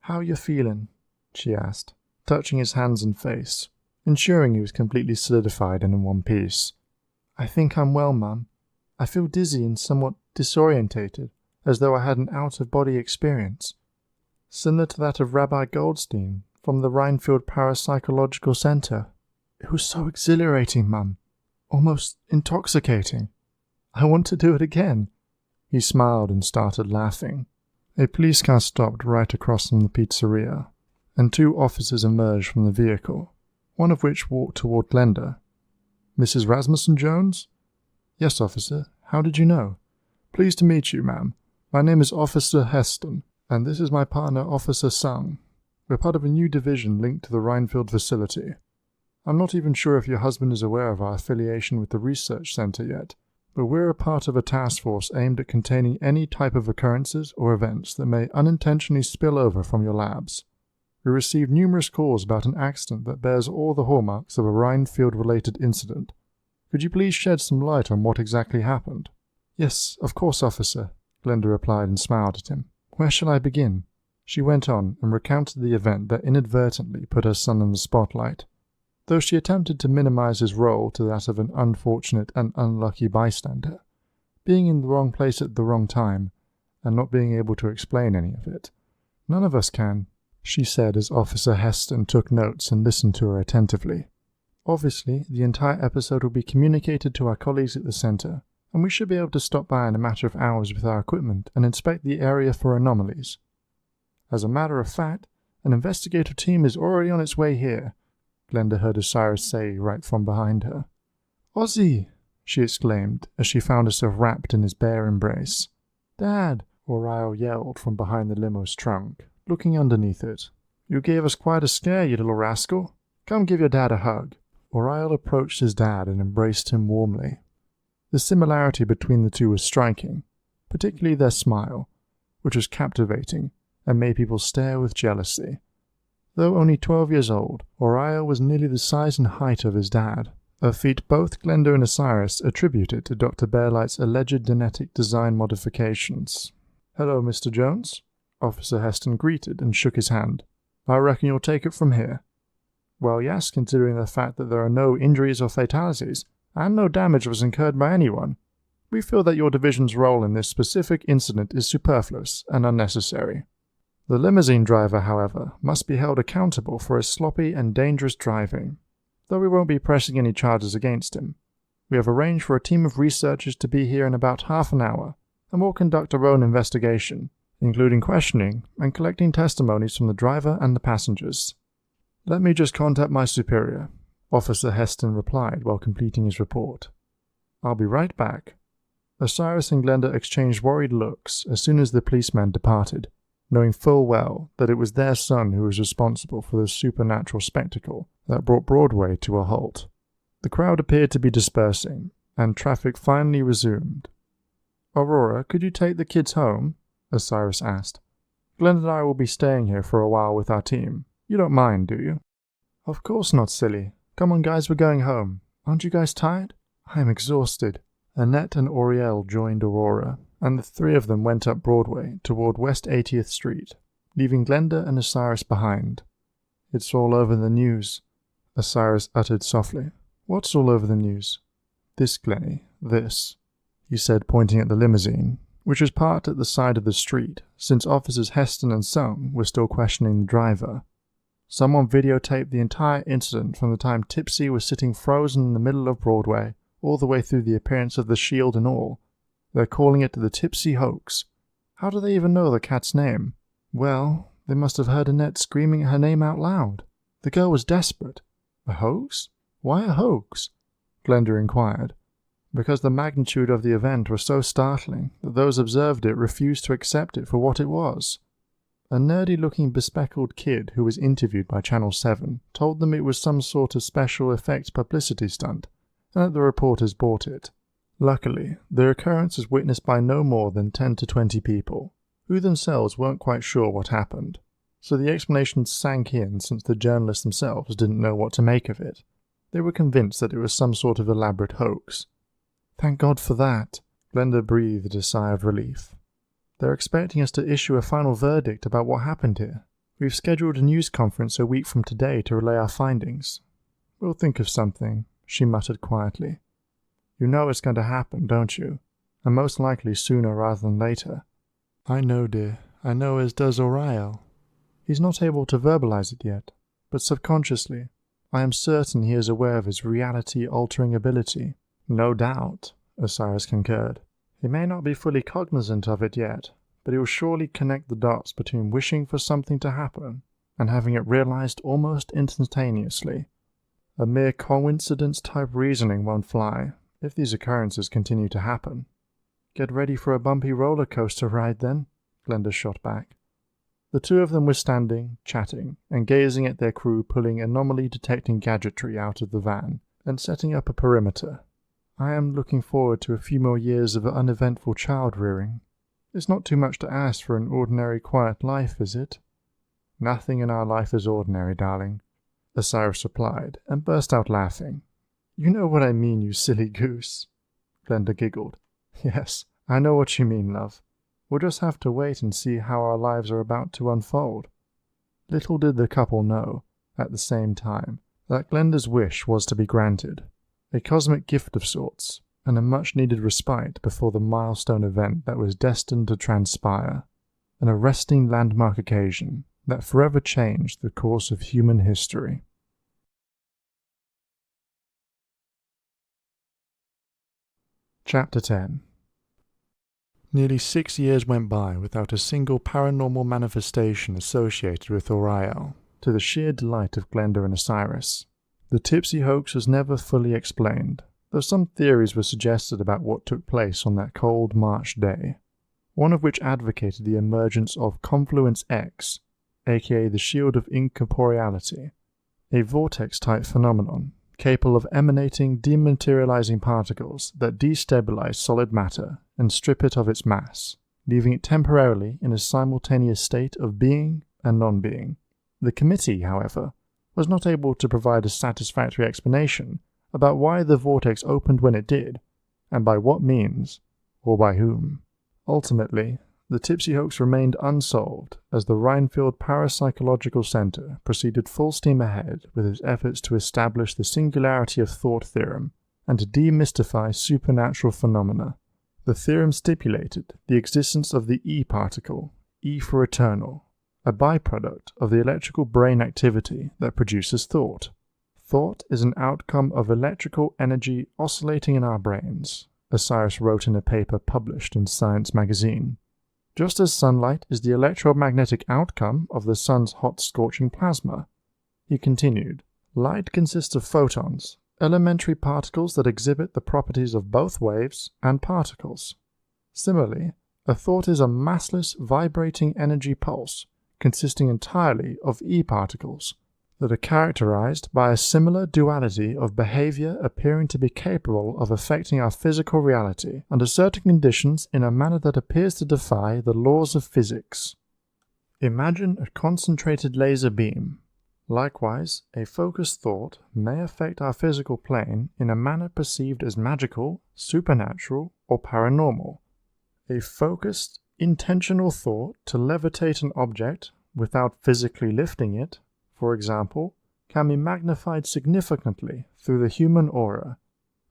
How are you feeling? She asked, touching his hands and face, ensuring he was completely solidified and in one piece. I think I'm well, Mum. I feel dizzy and somewhat disorientated, as though I had an out-of-body experience, similar to that of Rabbi Goldstein from the Rhinefield Parapsychological Center. It was so exhilarating, Mum. Almost intoxicating. I want to do it again. He smiled and started laughing. A police car stopped right across from the pizzeria, and two officers emerged from the vehicle, one of which walked toward Glenda. Mrs. Rasmussen Jones? Yes, officer. How did you know? Pleased to meet you, ma'am. My name is Officer Heston, and this is my partner, Officer Sung. We're part of a new division linked to the Rhinefield facility. I'm not even sure if your husband is aware of our affiliation with the research center yet, but we're a part of a task force aimed at containing any type of occurrences or events that may unintentionally spill over from your labs. We received numerous calls about an accident that bears all the hallmarks of a Rhinefield-related incident. Could you please shed some light on what exactly happened? Yes, of course, officer, Glenda replied and smiled at him. Where shall I begin? She went on and recounted the event that inadvertently put her son in the spotlight, though she attempted to minimize his role to that of an unfortunate and unlucky bystander, being in the wrong place at the wrong time, and not being able to explain any of it. None of us can, she said as Officer Heston took notes and listened to her attentively. Obviously, the entire episode will be communicated to our colleagues at the center, and we should be able to stop by in a matter of hours with our equipment and inspect the area for anomalies. As a matter of fact, an investigative team is already on its way here, Glenda heard Osiris say right from behind her. Ozzy! She exclaimed as she found herself wrapped in his bare embrace. Dad! Aurael yelled from behind the limo's trunk, looking underneath it. You gave us quite a scare, you little rascal. Come give your dad a hug. Aurael approached his dad and embraced him warmly. The similarity between the two was striking, particularly their smile, which was captivating and made people stare with jealousy. Though only 12 years old, Aurael was nearly the size and height of his dad, a feat both Glenda and Osiris attributed to Dr. Bearlight's alleged genetic design modifications. Hello, Mr. Jones, Officer Heston greeted and shook his hand. I reckon you'll take it from here. Well, yes, considering the fact that there are no injuries or fatalities, and no damage was incurred by anyone. We feel that your division's role in this specific incident is superfluous and unnecessary. The limousine driver, however, must be held accountable for his sloppy and dangerous driving, though we won't be pressing any charges against him. We have arranged for a team of researchers to be here in about half an hour, and we'll conduct our own investigation, including questioning and collecting testimonies from the driver and the passengers. Let me just contact my superior, Officer Heston replied while completing his report. I'll be right back. Osiris and Glenda exchanged worried looks as soon as the policeman departed, knowing full well that it was their son who was responsible for the supernatural spectacle that brought Broadway to a halt. The crowd appeared to be dispersing, and traffic finally resumed. Aurora, could you take the kids home? Osiris asked. Glenda and I will be staying here for a while with our team. You don't mind, do you? Of course not, silly. Come on, guys, we're going home. Aren't you guys tired? I am exhausted. Annette and Auriel joined Aurora, and the three of them went up Broadway toward West 80th Street, leaving Glenda and Osiris behind. It's all over the news, Osiris uttered softly. What's all over the news? This, Glennie, this, he said, pointing at the limousine, which was parked at the side of the street since officers Heston and Sung were still questioning the driver. Someone videotaped the entire incident from the time Tipsy was sitting frozen in the middle of Broadway all the way through the appearance of the Shield and all. They're calling it the Tipsy hoax. How do they even know the cat's name? Well, they must have heard Annette screaming her name out loud. The girl was desperate. A hoax? Why a hoax? Glenda inquired. Because the magnitude of the event was so startling that those observed it refused to accept it for what it was. A nerdy-looking bespectacled kid who was interviewed by Channel 7 told them it was some sort of special effects publicity stunt, and that the reporters bought it. Luckily, the occurrence was witnessed by no more than 10 to 20 people, who themselves weren't quite sure what happened, so the explanation sank in since the journalists themselves didn't know what to make of it. They were convinced that it was some sort of elaborate hoax. Thank God for that. Glenda breathed a sigh of relief. They're expecting us to issue a final verdict about what happened here. We've scheduled a news conference a week from today to relay our findings. We'll think of something, she muttered quietly. You know it's going to happen, don't you? And most likely sooner rather than later. I know, dear. I know, as does Oriel. He's not able to verbalize it yet, but subconsciously, I am certain he is aware of his reality-altering ability. No doubt, Osiris concurred. He may not be fully cognizant of it yet, but he will surely connect the dots between wishing for something to happen and having it realized almost instantaneously. A mere coincidence-type reasoning won't fly if these occurrences continue to happen. Get ready for a bumpy roller coaster ride then, Glenda shot back. The two of them were standing, chatting, and gazing at their crew pulling anomaly-detecting gadgetry out of the van and setting up a perimeter. I am looking forward to a few more years of uneventful child-rearing. It's not too much to ask for an ordinary, quiet life, is it? Nothing in our life is ordinary, darling, Osiris replied, and burst out laughing. You know what I mean, you silly goose. Glenda giggled. Yes, I know what you mean, love. We'll just have to wait and see how our lives are about to unfold. Little did the couple know, at the same time, that Glenda's wish was to be granted. A cosmic gift of sorts, and a much-needed respite before the milestone event that was destined to transpire, an arresting landmark occasion that forever changed the course of human history. Chapter 10. Nearly 6 years went by without a single paranormal manifestation associated with Oriel, to the sheer delight of Glenda and Osiris. The Tipsy hoax was never fully explained, though some theories were suggested about what took place on that cold March day, one of which advocated the emergence of Confluence X, aka the Shield of Incorporeality, a vortex-type phenomenon capable of emanating dematerializing particles that destabilize solid matter and strip it of its mass, leaving it temporarily in a simultaneous state of being and non-being. The committee, however, was not able to provide a satisfactory explanation about why the vortex opened when it did, and by what means, or by whom. Ultimately, the Tipsy hoax remained unsolved as the Rhinefield Parapsychological Center proceeded full steam ahead with its efforts to establish the singularity of thought theorem and to demystify supernatural phenomena. The theorem stipulated the existence of the E particle, E for eternal, a byproduct of the electrical brain activity that produces thought. Thought is an outcome of electrical energy oscillating in our brains, Osiris wrote in a paper published in Science magazine. Just as sunlight is the electromagnetic outcome of the sun's hot scorching plasma. He continued, light consists of photons, elementary particles that exhibit the properties of both waves and particles. Similarly, a thought is a massless, vibrating energy pulse consisting entirely of E particles that are characterized by a similar duality of behavior appearing to be capable of affecting our physical reality under certain conditions in a manner that appears to defy the laws of physics. Imagine a concentrated laser beam. Likewise, a focused thought may affect our physical plane in a manner perceived as magical, supernatural, or paranormal. A focused, intentional thought to levitate an object without physically lifting it, for example, can be magnified significantly through the human aura,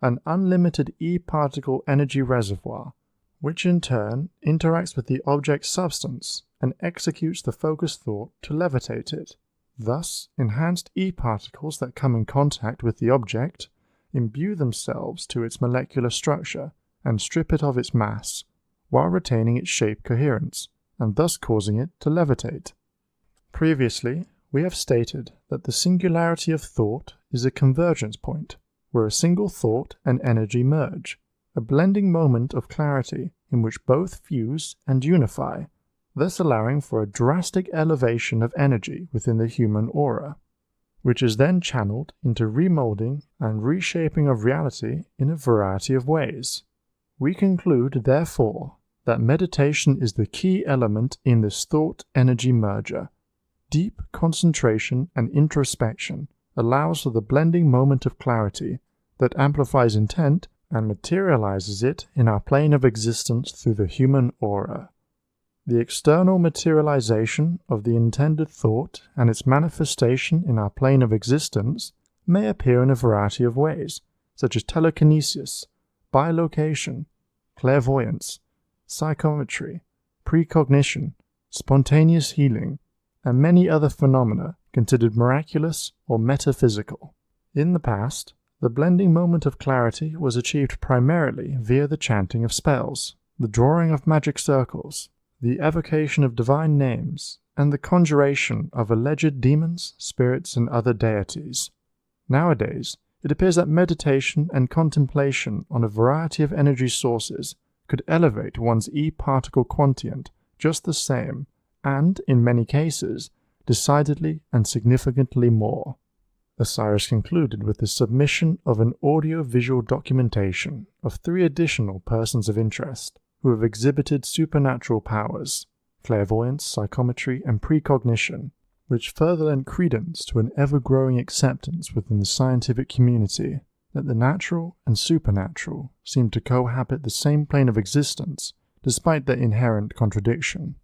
an unlimited E-particle energy reservoir, which in turn interacts with the object's substance and executes the focused thought to levitate it. Thus, enhanced E-particles that come in contact with the object imbue themselves to its molecular structure and strip it of its mass, while retaining its shape coherence, and thus causing it to levitate. Previously, we have stated that the singularity of thought is a convergence point, where a single thought and energy merge, a blending moment of clarity in which both fuse and unify, thus allowing for a drastic elevation of energy within the human aura, which is then channeled into remolding and reshaping of reality in a variety of ways. We conclude, therefore, that meditation is the key element in this thought-energy merger. Deep concentration and introspection allows for the blending moment of clarity that amplifies intent and materializes it in our plane of existence through the human aura. The external materialization of the intended thought and its manifestation in our plane of existence may appear in a variety of ways, such as telekinesis, bilocation, clairvoyance, psychometry, precognition, spontaneous healing, and many other phenomena considered miraculous or metaphysical. In the past, the blending moment of clarity was achieved primarily via the chanting of spells, the drawing of magic circles, the evocation of divine names, and the conjuration of alleged demons, spirits, and other deities. Nowadays, it appears that meditation and contemplation on a variety of energy sources could elevate one's E-particle quotient just the same, and, in many cases, decidedly and significantly more. Osiris concluded with the submission of an audio-visual documentation of 3 additional persons of interest who have exhibited supernatural powers, clairvoyance, psychometry, and precognition, which further lend credence to an ever-growing acceptance within the scientific community that the natural and supernatural seem to cohabit the same plane of existence despite their inherent contradiction.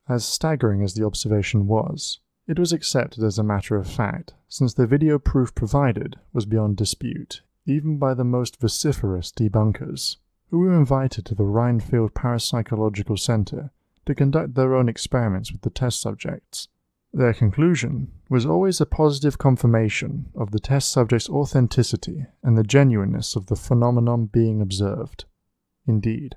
As staggering as the observation was, it was accepted as a matter of fact, since the video proof provided was beyond dispute, even by the most vociferous debunkers, who were invited to the Rhinefield Parapsychological Center to conduct their own experiments with the test subjects. Their conclusion was always a positive confirmation of the test subject's authenticity and the genuineness of the phenomenon being observed. Indeed,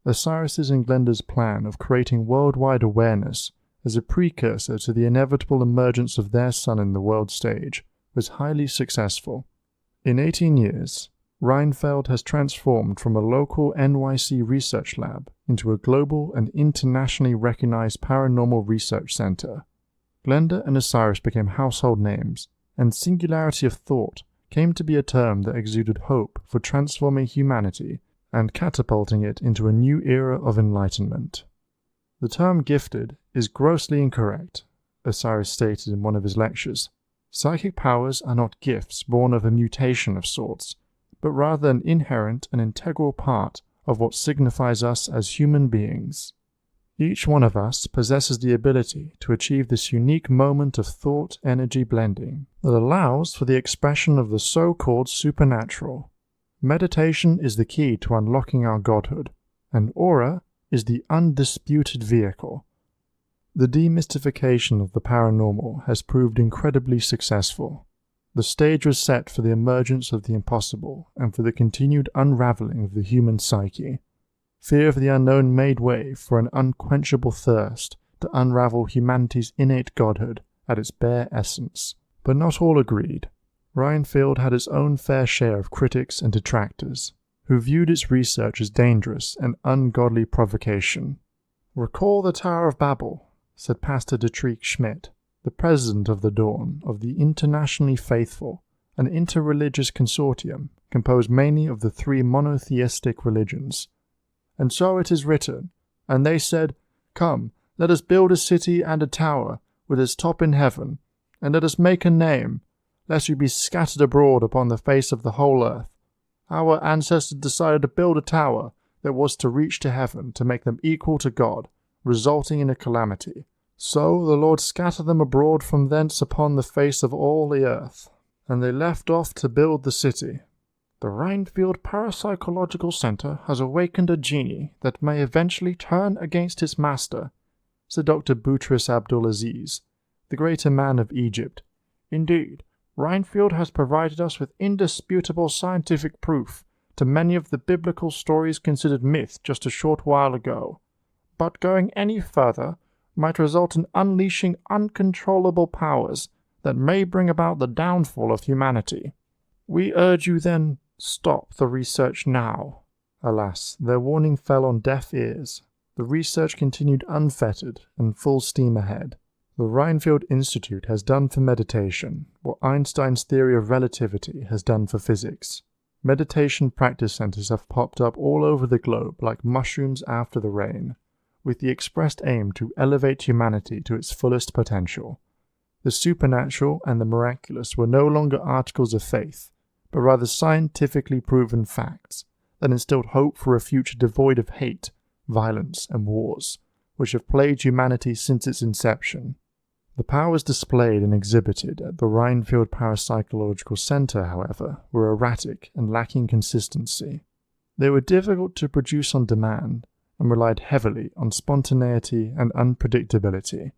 Osiris's and Glenda's plan of creating worldwide awareness as a precursor to the inevitable emergence of their son in the world stage was highly successful. In 18 years, Rhinefield has transformed from a local NYC research lab into a global and internationally recognized paranormal research center. Glenda and Osiris became household names, and singularity of thought came to be a term that exuded hope for transforming humanity and catapulting it into a new era of enlightenment. The term gifted is grossly incorrect, Osiris stated in one of his lectures. Psychic powers are not gifts born of a mutation of sorts, but rather an inherent and integral part of what signifies us as human beings. Each one of us possesses the ability to achieve this unique moment of thought-energy blending that allows for the expression of the so-called supernatural. Meditation is the key to unlocking our godhood, and aura is the undisputed vehicle. The demystification of the paranormal has proved incredibly successful. The stage was set for the emergence of the impossible and for the continued unraveling of the human psyche. Fear of the unknown made way for an unquenchable thirst to unravel humanity's innate godhood at its bare essence. But not all agreed. Rhinefield had its own fair share of critics and detractors, who viewed its research as dangerous and ungodly provocation. "Recall the Tower of Babel," said Pastor Dietrich Schmidt, the president of the Dawn of the Internationally Faithful, an interreligious consortium composed mainly of the 3 monotheistic religions. "And so it is written, and they said, 'Come, let us build a city and a tower, with its top in heaven, and let us make a name, lest we be scattered abroad upon the face of the whole earth.' Our ancestors decided to build a tower that was to reach to heaven to make them equal to God, resulting in a calamity. So the Lord scattered them abroad from thence upon the face of all the earth, and they left off to build the city. "The Rhinefield Parapsychological Center has awakened a genie that may eventually turn against his master," said Dr. Boutros Abdulaziz, the greater man of Egypt. "Indeed, Rhinefield has provided us with indisputable scientific proof to many of the biblical stories considered myth just a short while ago. But going any further might result in unleashing uncontrollable powers that may bring about the downfall of humanity. We urge you then, stop the research now." Alas, their warning fell on deaf ears. The research continued unfettered and full steam ahead. The Rhinefield Institute has done for meditation what Einstein's theory of relativity has done for physics. Meditation practice centers have popped up all over the globe like mushrooms after the rain, with the expressed aim to elevate humanity to its fullest potential. The supernatural and the miraculous were no longer articles of faith, but rather scientifically proven facts that instilled hope for a future devoid of hate, violence, and wars, which have plagued humanity since its inception. The powers displayed and exhibited at the Rhinefield Parapsychological Center, however, were erratic and lacking consistency. They were difficult to produce on demand and relied heavily on spontaneity and unpredictability.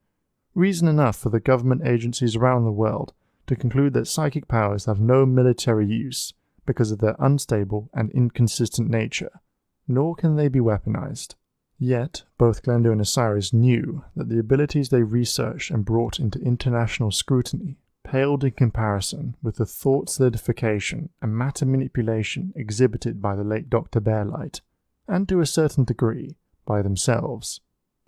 Reason enough for the government agencies around the world to conclude that psychic powers have no military use because of their unstable and inconsistent nature, nor can they be weaponized. Yet, both Glenda and Osiris knew that the abilities they researched and brought into international scrutiny paled in comparison with the thought solidification and matter manipulation exhibited by the late Dr. Bearlight, and to a certain degree, by themselves.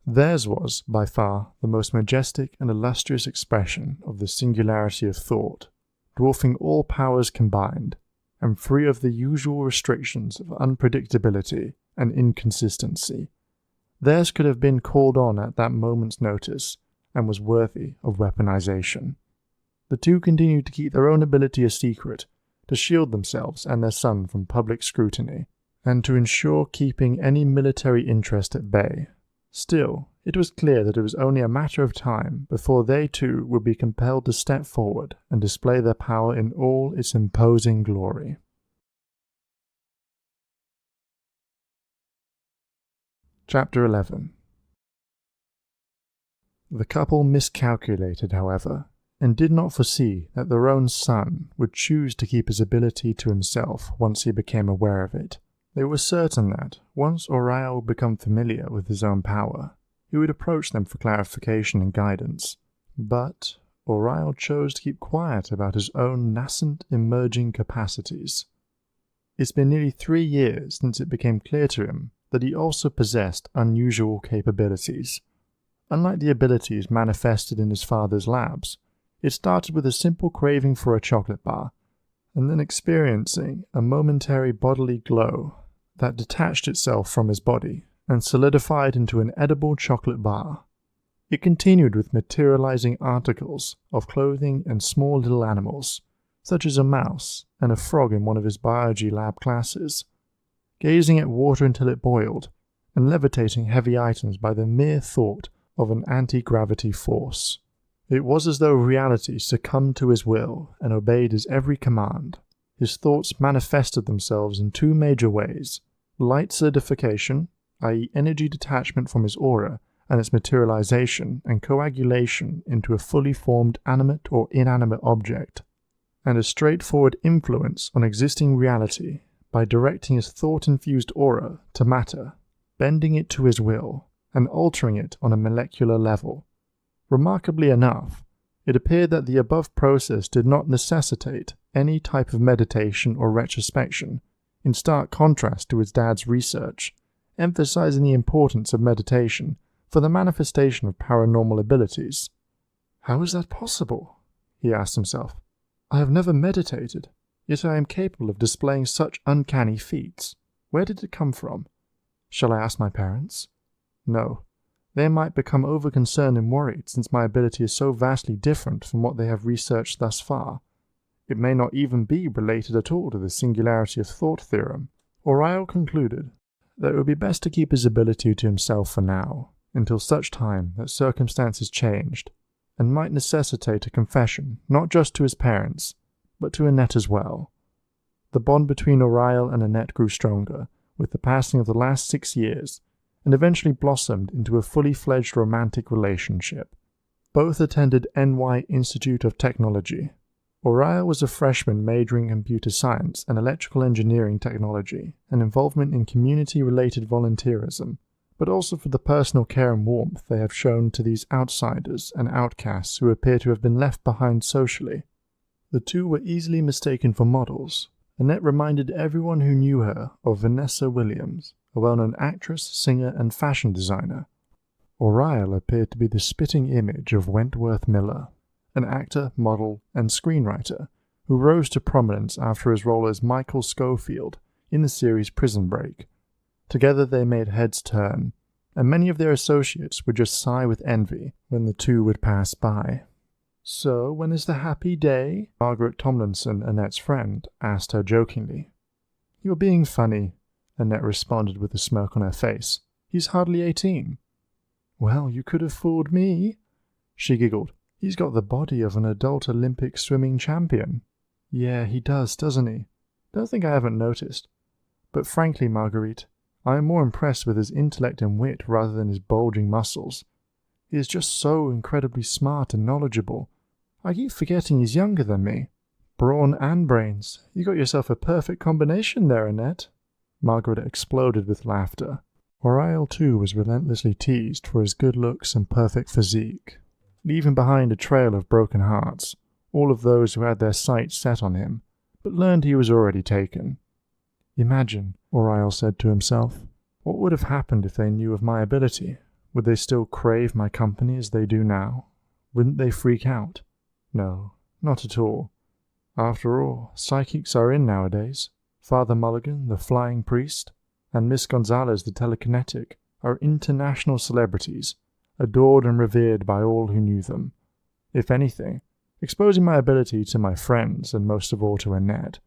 Theirs was, by far, the most majestic and illustrious expression of the singularity of thought, dwarfing all powers combined, and free of the usual restrictions of unpredictability and inconsistency. Theirs could have been called on at that moment's notice, and was worthy of weaponization. The two continued to keep their own ability a secret, to shield themselves and their son from public scrutiny, and to ensure keeping any military interest at bay. Still, it was clear that it was only a matter of time before they too would be compelled to step forward and display their power in all its imposing glory. Chapter 11. The couple miscalculated, however, and did not foresee that their own son would choose to keep his ability to himself once he became aware of it. They were certain that, once Auraman would become familiar with his own power, he would approach them for clarification and guidance. But Auraman chose to keep quiet about his own nascent emerging capacities. It's been nearly 3 years since it became clear to him that he also possessed unusual capabilities. Unlike the abilities manifested in his father's labs, it started with a simple craving for a chocolate bar, and then experiencing a momentary bodily glow that detached itself from his body and solidified into an edible chocolate bar. It continued with materializing articles of clothing and small little animals, such as a mouse and a frog in one of his biology lab classes, gazing at water until it boiled, and levitating heavy items by the mere thought of an anti-gravity force. It was as though reality succumbed to his will and obeyed his every command. His thoughts manifested themselves in 2 major ways: light solidification, i.e. energy detachment from his aura and its materialization and coagulation into a fully formed animate or inanimate object, and a straightforward influence on existing reality by directing his thought-infused aura to matter, bending it to his will, and altering it on a molecular level. Remarkably enough, it appeared that the above process did not necessitate any type of meditation or retrospection, in stark contrast to his dad's research, emphasizing the importance of meditation for the manifestation of paranormal abilities. "How is that possible?" he asked himself. "I have never meditated, yet I am capable of displaying such uncanny feats. Where did it come from? Shall I ask my parents? No. They might become over-concerned and worried since my ability is so vastly different from what they have researched thus far. It may not even be related at all to the singularity of thought theorem." Auraman concluded that it would be best to keep his ability to himself for now, until such time that circumstances changed, and might necessitate a confession not just to his parents, but to Annette as well. The bond between Aurael and Annette grew stronger with the passing of the last 6 years, and eventually blossomed into a fully fledged romantic relationship. Both attended NY Institute of Technology. Aurael was a freshman majoring in computer science and electrical engineering technology, and involvement in community-related volunteerism, but also for the personal care and warmth they have shown to these outsiders and outcasts who appear to have been left behind socially. The two were easily mistaken for models. Annette reminded everyone who knew her of Vanessa Williams, a well-known actress, singer, and fashion designer. Aurael appeared to be the spitting image of Wentworth Miller, an actor, model, and screenwriter who rose to prominence after his role as Michael Schofield in the series Prison Break. Together they made heads turn, and many of their associates would just sigh with envy when the two would pass by. "So, when is the happy day?" Margaret Tomlinson, Annette's friend, asked her jokingly. "You're being funny," Annette responded with a smirk on her face. "He's hardly 18. "Well, you could have fooled me." She giggled. "He's got the body of an adult Olympic swimming champion." "Yeah, he does, doesn't he? Don't think I haven't noticed. But frankly, Marguerite, I am more impressed with his intellect and wit rather than his bulging muscles. He is just so incredibly smart and knowledgeable. I keep forgetting he's younger than me. Brawn and brains. You got yourself a perfect combination there, Annette." Margaret exploded with laughter. Aurael, too, was relentlessly teased for his good looks and perfect physique, leaving behind a trail of broken hearts, all of those who had their sights set on him, but learned he was already taken. "Imagine," Aurael said to himself, "what would have happened if they knew of my ability? Would they still crave my company as they do now? Wouldn't they freak out? No, not at all. After all, psychics are in nowadays. Father Mulligan, the flying priest, and Miss Gonzalez, the telekinetic, are international celebrities, adored and revered by all who knew them. If anything, exposing my ability to my friends, and most of all to Annette,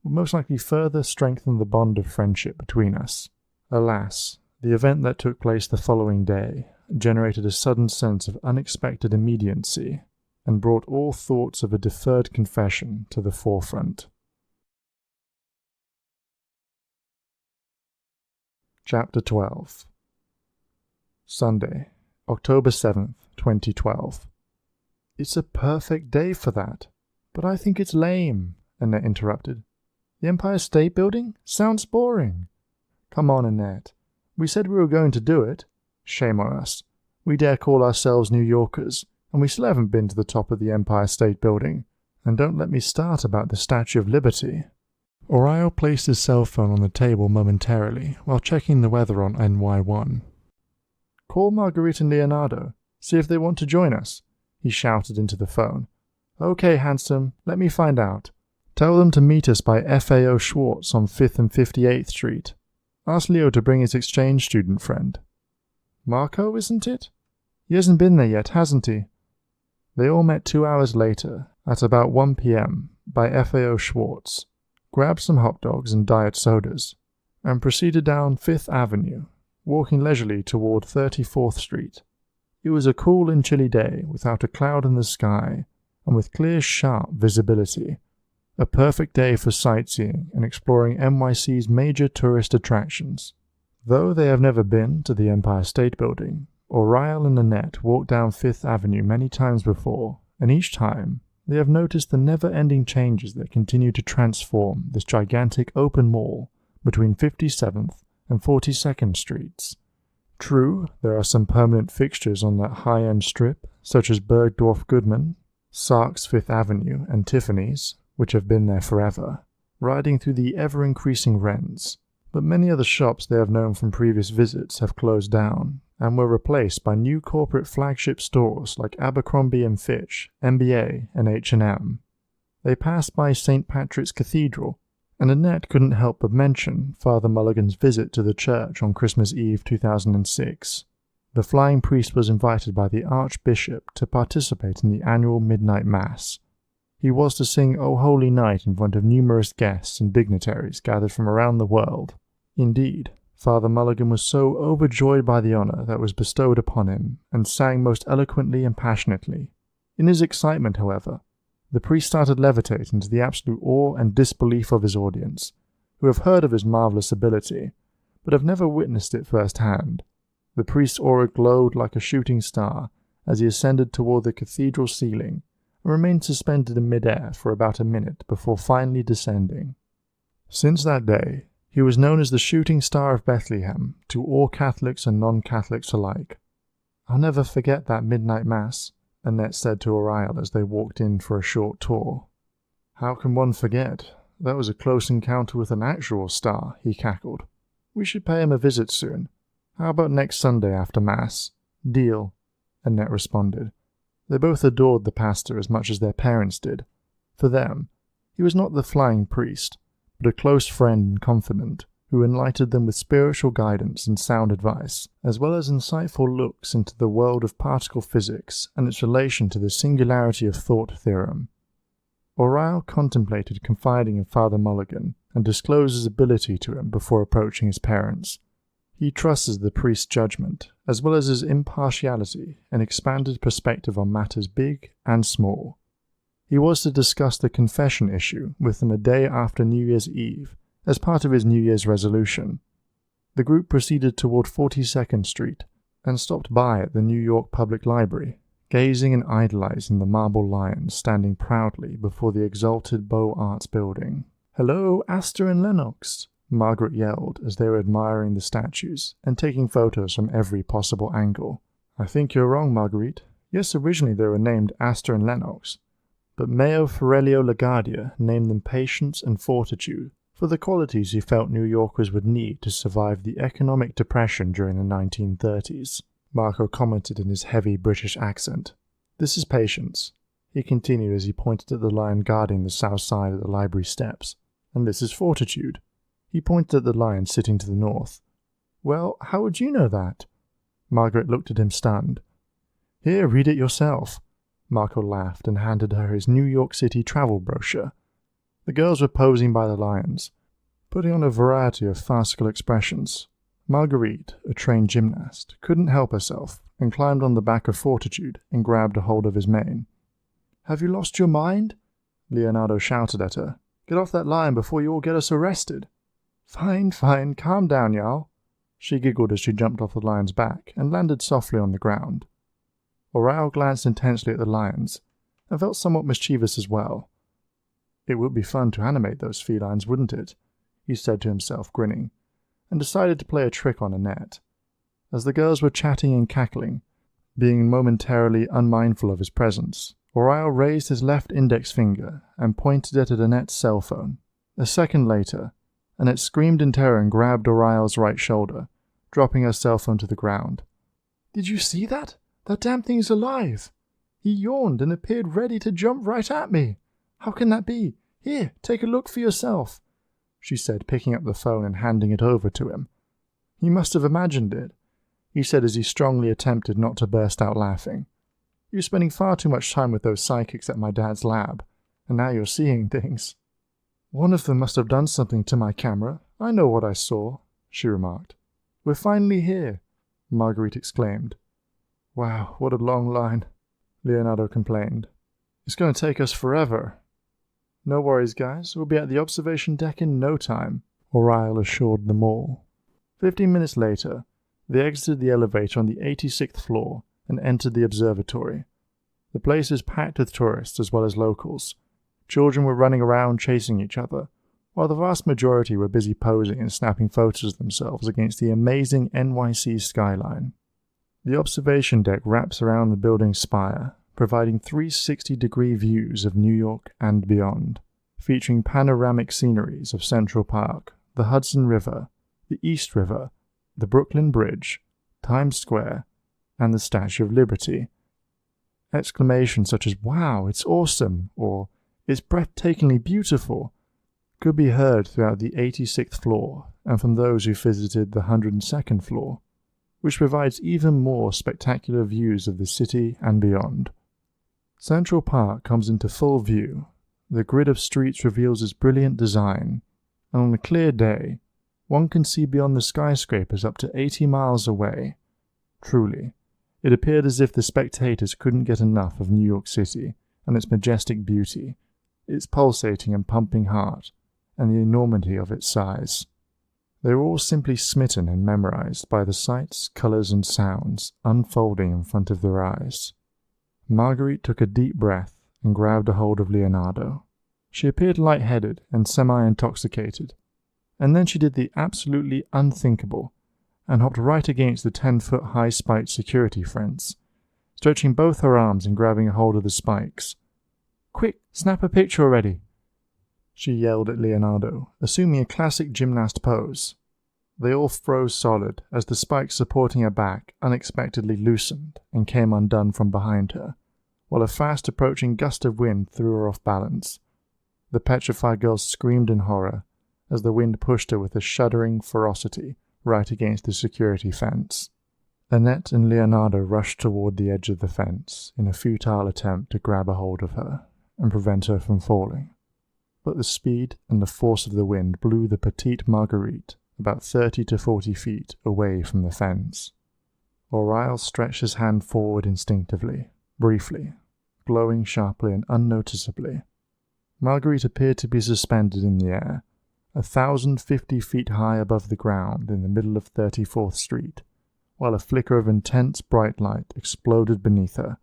would most likely further strengthen the bond of friendship between us." Alas, the event that took place the following day generated a sudden sense of unexpected immediacy, and brought all thoughts of a deferred confession to the forefront. Chapter 12. Sunday, October 7th, 2012. "It's a perfect day for that. But I think it's lame," Annette interrupted. "The Empire State Building? Sounds boring." "Come on, Annette. We said we were going to do it. Shame on us. We dare call ourselves New Yorkers, and we still haven't been to the top of the Empire State Building. And don't let me start about the Statue of Liberty." Aurael placed his cell phone on the table momentarily while checking the weather on NY1. "Call Marguerite and Leonardo. See if they want to join us," he shouted into the phone. "Okay, handsome, let me find out. Tell them to meet us by FAO Schwartz on 5th and 58th Street. Ask Leo to bring his exchange student friend." "Marco, isn't it? He hasn't been there yet, hasn't he?" They all met 2 hours later, at about 1 p.m., by FAO Schwartz, grabbed some hot dogs and diet sodas, and proceeded down 5th Avenue, walking leisurely toward 34th Street. It was a cool and chilly day without a cloud in the sky, and with clear, sharp visibility. A perfect day for sightseeing and exploring NYC's major tourist attractions. Though they have never been to the Empire State Building, Aurael and Annette walked down 5th Avenue many times before, and each time they have noticed the never-ending changes that continue to transform this gigantic open mall between 57th and 42nd Streets. True, there are some permanent fixtures on that high-end strip, such as Bergdorf Goodman, Saks Fifth Avenue, and Tiffany's, which have been there forever, riding through the ever-increasing rents, but many other shops they have known from previous visits have closed down, and were replaced by new corporate flagship stores like Abercrombie & Fitch, NBA, and H&M. They passed by St. Patrick's Cathedral, and Annette couldn't help but mention Father Mulligan's visit to the church on Christmas Eve 2006. The flying priest was invited by the Archbishop to participate in the annual midnight mass. He was to sing O Holy Night in front of numerous guests and dignitaries gathered from around the world. Indeed, Father Mulligan was so overjoyed by the honor that was bestowed upon him, and sang most eloquently and passionately. In his excitement, however, The priest started levitating to the absolute awe and disbelief of his audience, who have heard of his marvelous ability, but have never witnessed it firsthand. The priest's aura glowed like a shooting star as he ascended toward the cathedral ceiling and remained suspended in midair for about a minute before finally descending. Since that day, he was known as the Shooting Star of Bethlehem to all Catholics and non-Catholics alike. "I'll never forget that midnight mass," Annette said to Aurael as they walked in for a short tour. "How can one forget? That was a close encounter with an actual star," he cackled. "We should pay him a visit soon. How about next Sunday after Mass?" "Deal," Annette responded. They both adored the pastor as much as their parents did. For them, he was not the flying priest, but a close friend and confidant who enlightened them with spiritual guidance and sound advice, as well as insightful looks into the world of particle physics and its relation to the singularity of thought theorem. Aurael contemplated confiding in Father Mulligan and disclosed his ability to him before approaching his parents. He trusted the priest's judgment, as well as his impartiality and expanded perspective on matters big and small. He was to discuss the confession issue with them a day after New Year's Eve, as part of his New Year's resolution. The group proceeded toward 42nd Street and stopped by at the New York Public Library, gazing and idolizing the marble lions standing proudly before the exalted Beaux Arts building. "Hello, Astor and Lennox," Margaret yelled as they were admiring the statues and taking photos from every possible angle. "I think you're wrong, Marguerite. Yes, originally they were named Astor and Lennox, but Mayo Ferrelio LaGuardia named them Patience and Fortitude for the qualities he felt New Yorkers would need to survive the economic depression during the 1930s. Marco commented in his heavy British accent. "This is Patience," he continued as he pointed at the lion guarding the south side of the library steps. "And this is Fortitude." He pointed at the lion sitting to the north. "Well, how would you know that?" Margaret looked at him stunned. "Here, read it yourself." Marco laughed and handed her his New York City travel brochure. The girls were posing by the lions, putting on a variety of farcical expressions. Marguerite, a trained gymnast, couldn't help herself and climbed on the back of Fortitude and grabbed a hold of his mane. "Have you lost your mind?" Leonardo shouted at her. "Get off that lion before you all get us arrested." Fine, calm down, y'all." She giggled as she jumped off the lion's back and landed softly on the ground. Aurael glanced intensely at the lions and felt somewhat mischievous as well. "It would be fun to animate those felines, wouldn't it?" he said to himself, grinning, and decided to play a trick on Annette. As the girls were chatting and cackling, being momentarily unmindful of his presence, Aurael raised his left index finger and pointed it at Annette's cell phone. A second later, Annette screamed in terror and grabbed Aurael's right shoulder, dropping her cell phone to the ground. "Did you see that? That damn thing's alive! He yawned and appeared ready to jump right at me. How can that be? Here, take a look for yourself," she said, picking up the phone and handing it over to him. "You must have imagined it," he said as he strongly attempted not to burst out laughing. "You're spending far too much time with those psychics at my dad's lab, and now you're seeing things." "One of them must have done something to my camera. I know what I saw," she remarked. "We're finally here," Marguerite exclaimed. "Wow, what a long line," Leonardo complained. "It's going to take us forever." "No worries, guys. We'll be at the observation deck in no time," Aurael assured them all. 15 minutes later, they exited the elevator on the 86th floor and entered the observatory. The place is packed with tourists as well as locals. Children were running around chasing each other, while the vast majority were busy posing and snapping photos of themselves against the amazing NYC skyline. The observation deck wraps around the building's spire, providing 360-degree views of New York and beyond, featuring panoramic sceneries of Central Park, the Hudson River, the East River, the Brooklyn Bridge, Times Square, and the Statue of Liberty. Exclamations such as, "Wow, it's awesome," or "It's breathtakingly beautiful," could be heard throughout the 86th floor and from those who visited the 102nd floor, which provides even more spectacular views of the city and beyond. Central Park comes into full view. The grid of streets reveals its brilliant design, and on a clear day, one can see beyond the skyscrapers up to 80 miles away. Truly, it appeared as if the spectators couldn't get enough of New York City and its majestic beauty, its pulsating and pumping heart, and the enormity of its size. They were all simply smitten and memorized by the sights, colours and sounds unfolding in front of their eyes. Marguerite took a deep breath and grabbed a hold of Leonardo. She appeared light-headed and semi-intoxicated, and then she did the absolutely unthinkable and hopped right against the 10-foot-high spiked security fence, stretching both her arms and grabbing a hold of the spikes. "Quick, snap a picture already!" she yelled at Leonardo, assuming a classic gymnast pose. They all froze solid as the spikes supporting her back unexpectedly loosened and came undone from behind her, while a fast-approaching gust of wind threw her off balance. The petrified girl screamed in horror as the wind pushed her with a shuddering ferocity right against the security fence. Annette and Leonardo rushed toward the edge of the fence in a futile attempt to grab a hold of her and prevent her from falling. But the speed and the force of the wind blew the petite Marguerite about 30 to 40 feet away from the fence. Aurael stretched his hand forward instinctively, briefly, glowing sharply and unnoticeably. Marguerite appeared to be suspended in the air, 1,050 feet high above the ground in the middle of 34th Street, while a flicker of intense bright light exploded beneath her,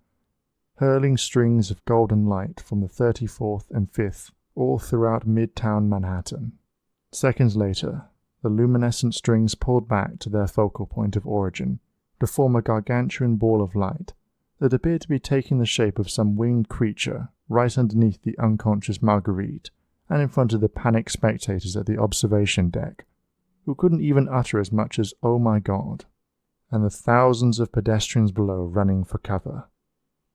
hurling strings of golden light from the 34th and 5th all throughout midtown Manhattan. Seconds later, the luminescent strings pulled back to their focal point of origin to form a gargantuan ball of light that appeared to be taking the shape of some winged creature right underneath the unconscious Marguerite and in front of the panicked spectators at the observation deck, who couldn't even utter as much as "Oh my God," and the thousands of pedestrians below running for cover.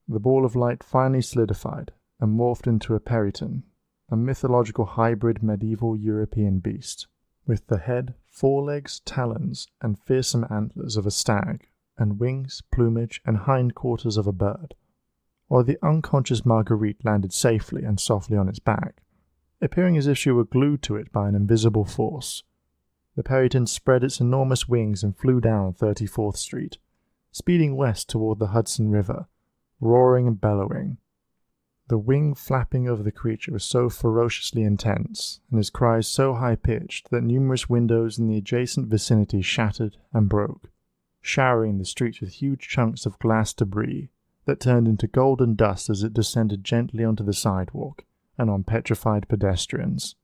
The ball of light finally solidified and morphed into a periton, a mythological hybrid medieval European beast, with the head, forelegs, talons, and fearsome antlers of a stag, and wings, plumage, and hindquarters of a bird, while the unconscious Marguerite landed safely and softly on its back, appearing as if she were glued to it by an invisible force. The periton spread its enormous wings and flew down 34th Street, speeding west toward the Hudson River, roaring and bellowing. The wing flapping over the creature was so ferociously intense, and his cries so high-pitched, that numerous windows in the adjacent vicinity shattered and broke, showering the streets with huge chunks of glass debris that turned into golden dust as it descended gently onto the sidewalk and on petrified pedestrians.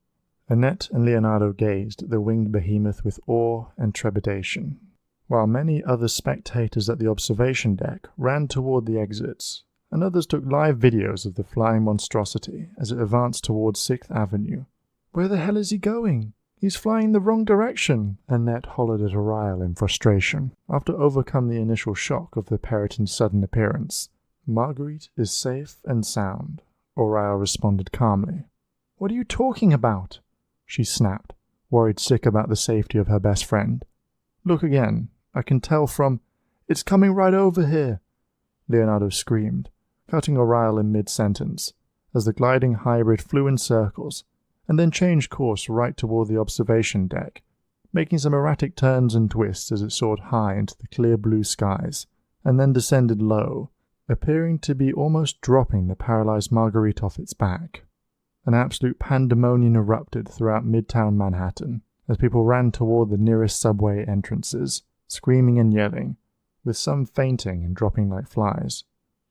Annette and Leonardo gazed at the winged behemoth with awe and trepidation, while many other spectators at the observation deck ran toward the exits, and others took live videos of the flying monstrosity as it advanced towards 6th Avenue. "Where the hell is he going? He's flying the wrong direction," Annette hollered at Aurael in frustration, after overcome the initial shock of the periton's sudden appearance. "Marguerite is safe and sound," Aurael responded calmly. "What are you talking about?" she snapped, worried sick about the safety of her best friend. "Look again. I can tell from—" "It's coming right over here," Leonardo screamed, cutting Aurael in mid-sentence, as the gliding hybrid flew in circles, and then changed course right toward the observation deck, making some erratic turns and twists as it soared high into the clear blue skies, and then descended low, appearing to be almost dropping the paralyzed Marguerite off its back. An absolute pandemonium erupted throughout midtown Manhattan as people ran toward the nearest subway entrances, screaming and yelling, with some fainting and dropping like flies,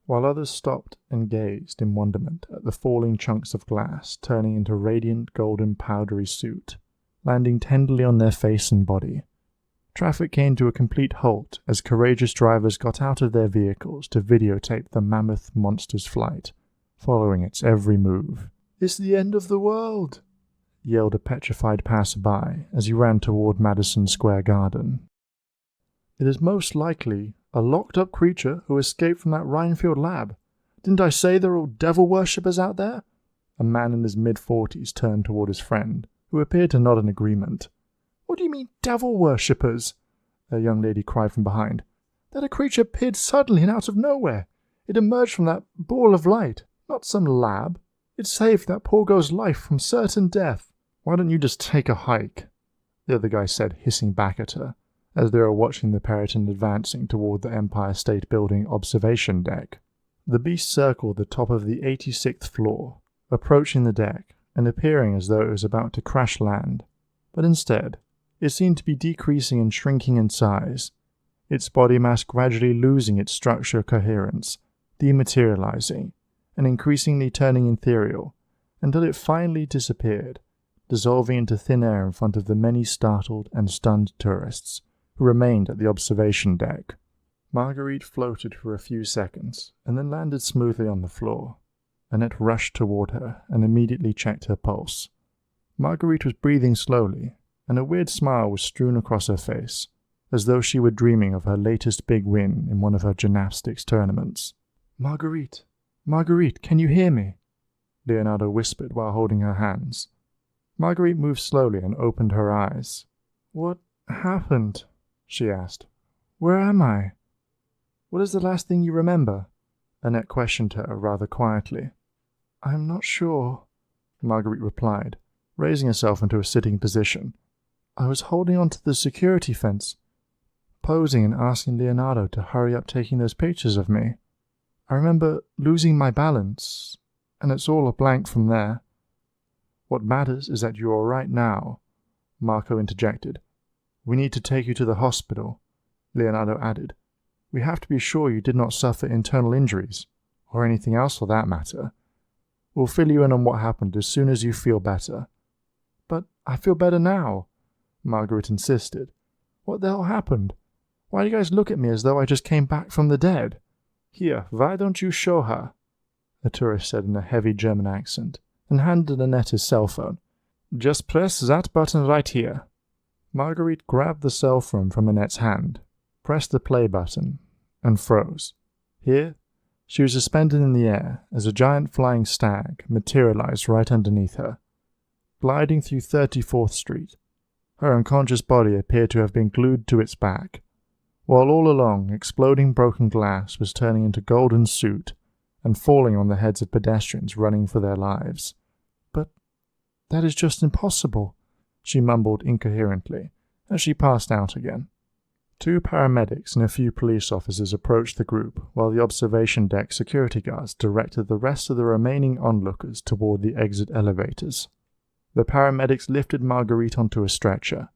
while others stopped and gazed in wonderment at the falling chunks of glass turning into radiant golden powdery soot, landing tenderly on their face and body. Traffic came to a complete halt as courageous drivers got out of their vehicles to videotape the mammoth monster's flight, following its every move. "It's the end of the world," yelled a petrified passerby as he ran toward Madison Square Garden. "It is most likely a locked-up creature who escaped from that Rhinefield lab. Didn't I say there are all devil worshippers out there?" A man in his mid-40s turned toward his friend, who appeared to nod in agreement. "What do you mean, devil worshippers?" a young lady cried from behind. "That a creature appeared suddenly and out of nowhere. It emerged from that ball of light, not some lab. It saved that poor girl's life from certain death." "Why don't you just take a hike?" the other guy said, hissing back at her, as they were watching the periton advancing toward the Empire State Building observation deck. The beast circled the top of the 86th floor, approaching the deck and appearing as though it was about to crash land, but instead, it seemed to be decreasing and shrinking in size, its body mass gradually losing its structural coherence, dematerializing, and increasingly turning ethereal, until it finally disappeared, dissolving into thin air in front of the many startled and stunned tourists who remained at the observation deck. Marguerite floated for a few seconds, and then landed smoothly on the floor. Annette rushed toward her and immediately checked her pulse. Marguerite was breathing slowly, and a weird smile was strewn across her face, as though she were dreaming of her latest big win in one of her gymnastics tournaments. "Marguerite, Marguerite, can you hear me?" Leonardo whispered while holding her hands. Marguerite moved slowly and opened her eyes. "What happened?" she asked. "Where am I? What is the last thing you remember?" Annette questioned her rather quietly. "I'm not sure," Marguerite replied, raising herself into a sitting position. "I was holding on to the security fence, posing and asking Leonardo to hurry up taking those pictures of me. I remember losing my balance, and it's all a blank from there." "What matters is that you're all right now," Marco interjected. "We need to take you to the hospital," Leonardo added. "We have to be sure you did not suffer internal injuries, or anything else for that matter. We'll fill you in on what happened as soon as you feel better." "But I feel better now," Margaret insisted. "What the hell happened? Why do you guys look at me as though I just came back from the dead?" "Here, why don't you show her?" a tourist said in a heavy German accent, and handed Annette his cell phone. "Just press that button right here." Marguerite grabbed the cell phone from Annette's hand, pressed the play button, and froze. Here, she was suspended in the air as a giant flying stag materialized right underneath her. Gliding through 34th Street, her unconscious body appeared to have been glued to its back, while all along exploding broken glass was turning into golden soot and falling on the heads of pedestrians running for their lives. "But that is just impossible," she mumbled incoherently as she passed out again. 2 paramedics and a few police officers approached the group while the observation deck security guards directed the rest of the remaining onlookers toward the exit elevators. The paramedics lifted Marguerite onto a stretcher,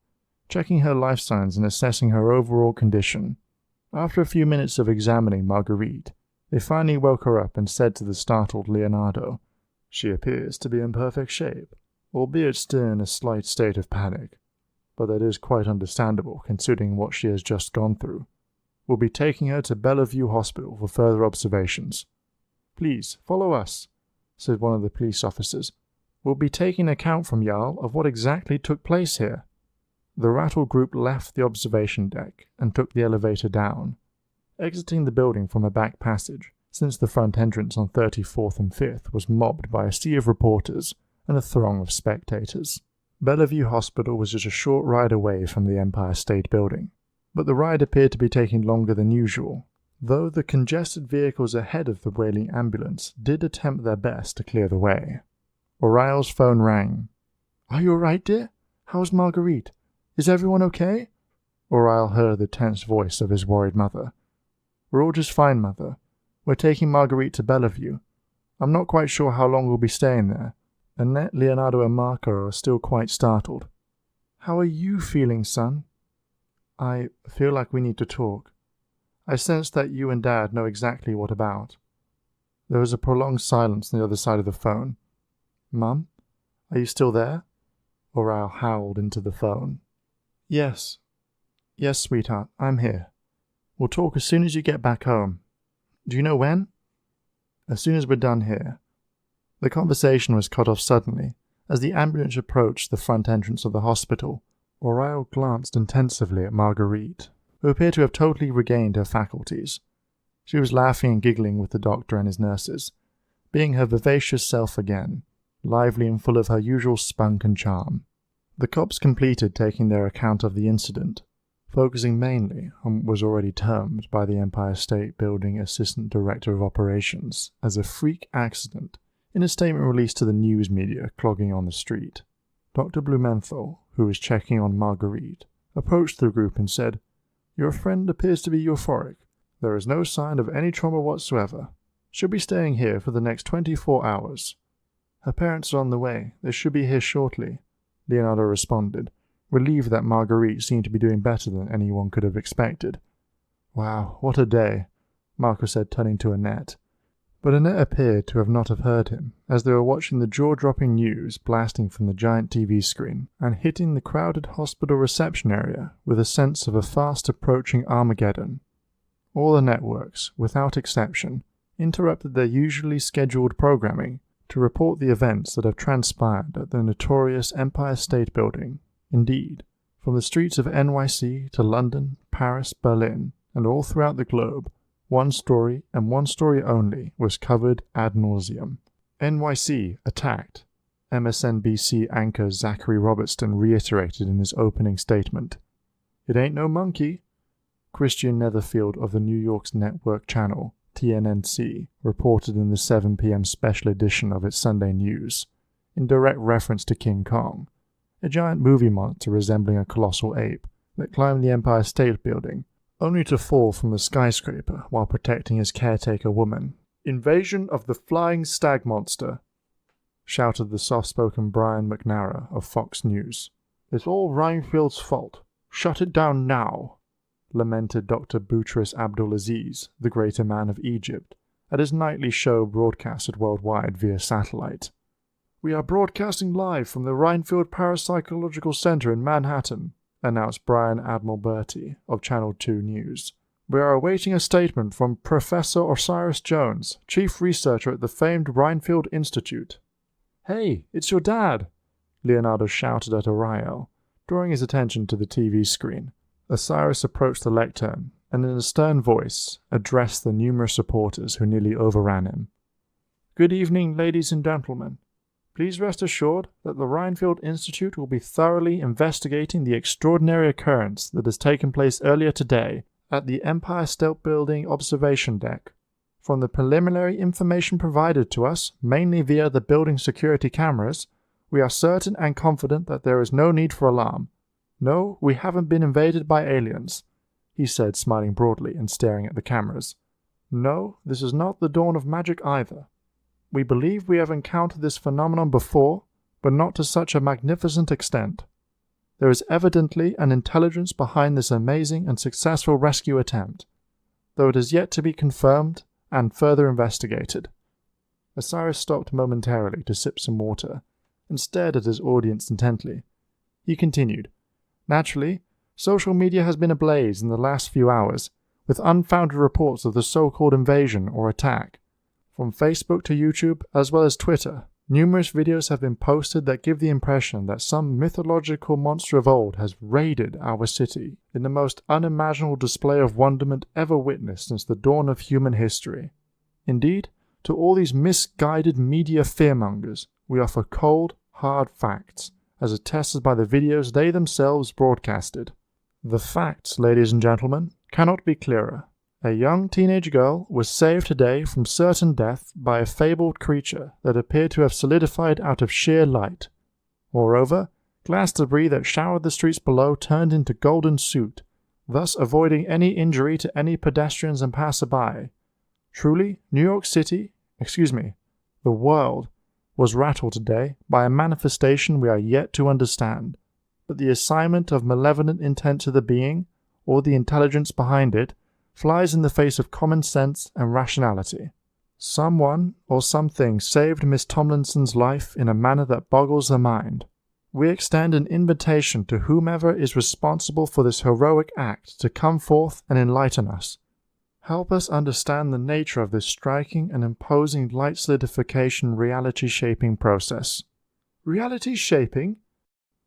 checking her life signs and assessing her overall condition. After a few minutes of examining Marguerite, they finally woke her up and said to the startled Leonardo, "She appears to be in perfect shape, albeit still in a slight state of panic. But that is quite understandable considering what she has just gone through. We'll be taking her to Bellevue Hospital for further observations." "Please, follow us," said one of the police officers. "We'll be taking account from y'all of what exactly took place here." The rattle group left the observation deck and took the elevator down, exiting the building from a back passage, since the front entrance on 34th and 5th was mobbed by a sea of reporters and a throng of spectators. Bellevue Hospital was just a short ride away from the Empire State Building, but the ride appeared to be taking longer than usual, though the congested vehicles ahead of the wailing ambulance did attempt their best to clear the way. Aurael's phone rang. "Are you all right, dear? How's Marguerite? Is everyone okay?" Aurael heard the tense voice of his worried mother. "We're all just fine, Mother. We're taking Marguerite to Bellevue. I'm not quite sure how long we'll be staying there. Annette, Leonardo, and Marco are still quite startled." "How are you feeling, son?" "I feel like we need to talk. I sense that you and Dad know exactly what about." There was a prolonged silence on the other side of the phone. "Mum, are you still there?" Aurael howled into the phone. Yes, sweetheart, I'm here. We'll talk as soon as you get back home. Do you know when?" "As soon as we're done here." The conversation was cut off suddenly as the ambulance approached the front entrance of the hospital. Aurael glanced intensively at Marguerite, who appeared to have totally regained her faculties. She was laughing and giggling with the doctor and his nurses, being her vivacious self again, lively and full of her usual spunk and charm. The cops completed taking their account of the incident, focusing mainly on what was already termed by the Empire State Building Assistant Director of Operations as a freak accident in a statement released to the news media clogging on the street. Dr. Blumenthal, who was checking on Marguerite, approached the group and said, "Your friend appears to be euphoric. There is no sign of any trauma whatsoever. She'll be staying here for the next 24 hours. Her parents are on the way. They should be here shortly, Leonardo responded, relieved that Marguerite seemed to be doing better than anyone could have expected. Wow, what a day, Marco said, turning to Annette. But Annette appeared to not have heard him, as they were watching the jaw-dropping news blasting from the giant TV screen and hitting the crowded hospital reception area with a sense of a fast-approaching Armageddon. All the networks, without exception, interrupted their usually scheduled programming to report the events that have transpired at the notorious Empire State Building. Indeed, from the streets of NYC to London, Paris, Berlin, and all throughout the globe, one story, and one story only, was covered ad nauseum. NYC attacked, MSNBC anchor Zachary Robertson reiterated in his opening statement. It ain't no monkey, Christian Netherfield of the New York's network channel, TNNC, reported in the 7 p.m. special edition of its Sunday news, in direct reference to King Kong, a giant movie monster resembling a colossal ape that climbed the Empire State Building, only to fall from the skyscraper while protecting his caretaker woman. Invasion of the flying stag monster, shouted the soft-spoken Brian McNara of Fox News. It's all Reinfeld's fault. Shut it down now, lamented Dr. Boutros Abdulaziz, the greater man of Egypt, at his nightly show broadcasted worldwide via satellite. We are broadcasting live from the Reinfeld Parapsychological Center in Manhattan, announced Brian Admiralberti of Channel 2 News. We are awaiting a statement from Professor Osiris Jones, chief researcher at the famed Reinfeld Institute. Hey, it's your dad, Leonardo shouted at Ariel, drawing his attention to the TV screen. Osiris approached the lectern and in a stern voice addressed the numerous reporters who nearly overran him. Good evening, ladies and gentlemen. Please rest assured that the Reinfeld Institute will be thoroughly investigating the extraordinary occurrence that has taken place earlier today at the Empire State Building observation deck. From the preliminary information provided to us, mainly via the building security cameras, we are certain and confident that there is no need for alarm. No, we haven't been invaded by aliens, he said, smiling broadly and staring at the cameras. No, this is not the dawn of magic either. We believe we have encountered this phenomenon before, but not to such a magnificent extent. There is evidently an intelligence behind this amazing and successful rescue attempt, though it is yet to be confirmed and further investigated. Osiris stopped momentarily to sip some water and stared at his audience intently. He continued, Naturally, social media has been ablaze in the last few hours, with unfounded reports of the so-called invasion or attack. From Facebook to YouTube, as well as Twitter, numerous videos have been posted that give the impression that some mythological monster of old has raided our city in the most unimaginable display of wonderment ever witnessed since the dawn of human history. Indeed, to all these misguided media fearmongers, we offer cold, hard facts, as attested by the videos they themselves broadcasted. The facts, ladies and gentlemen, cannot be clearer. A young teenage girl was saved today from certain death by a fabled creature that appeared to have solidified out of sheer light. Moreover, glass debris that showered the streets below turned into golden soot, thus avoiding any injury to any pedestrians and passerby. Truly, New York City, the world, was rattled today by a manifestation we are yet to understand, but the assignment of malevolent intent to the being, or the intelligence behind it, flies in the face of common sense and rationality. Someone or something saved Miss Tomlinson's life in a manner that boggles the mind. We extend an invitation to whomever is responsible for this heroic act to come forth and enlighten us. Help us understand the nature of this striking and imposing light solidification reality-shaping process. Reality-shaping?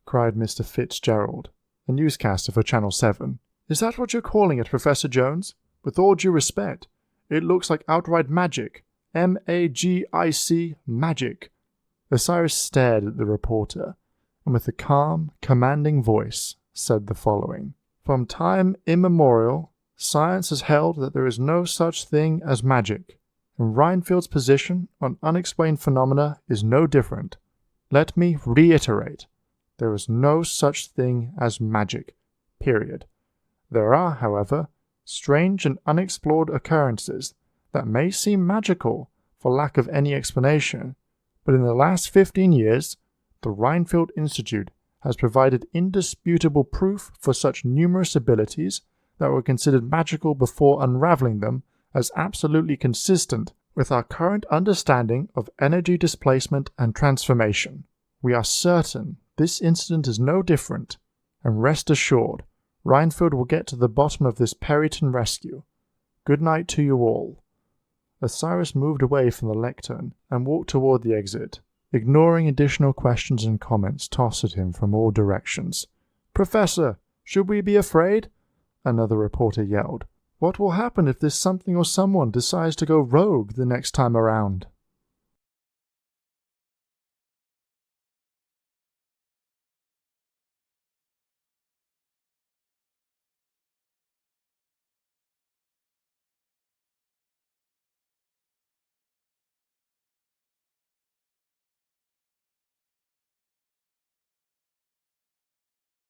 Cried Mr. Fitzgerald, a newscaster for Channel 7. Is that what you're calling it, Professor Jones? With all due respect, it looks like outright magic. M-A-G-I-C, magic. Osiris stared at the reporter, and with a calm, commanding voice, said the following. From time immemorial, science has held that there is no such thing as magic, and Reinfeld's position on unexplained phenomena is no different. Let me reiterate, there is no such thing as magic, period. There are, however, strange and unexplored occurrences that may seem magical for lack of any explanation, but in the last 15 years, the Reinfeld Institute has provided indisputable proof for such numerous abilities that were considered magical before unraveling them as absolutely consistent with our current understanding of energy displacement and transformation. We are certain this incident is no different, and rest assured, Reinfeld will get to the bottom of this Perryton rescue. Good night to you all. Osiris moved away from the lectern and walked toward the exit, ignoring additional questions and comments tossed at him from all directions. "Professor, should we be afraid?" another reporter yelled. "What will happen if this something or someone decides to go rogue the next time around?"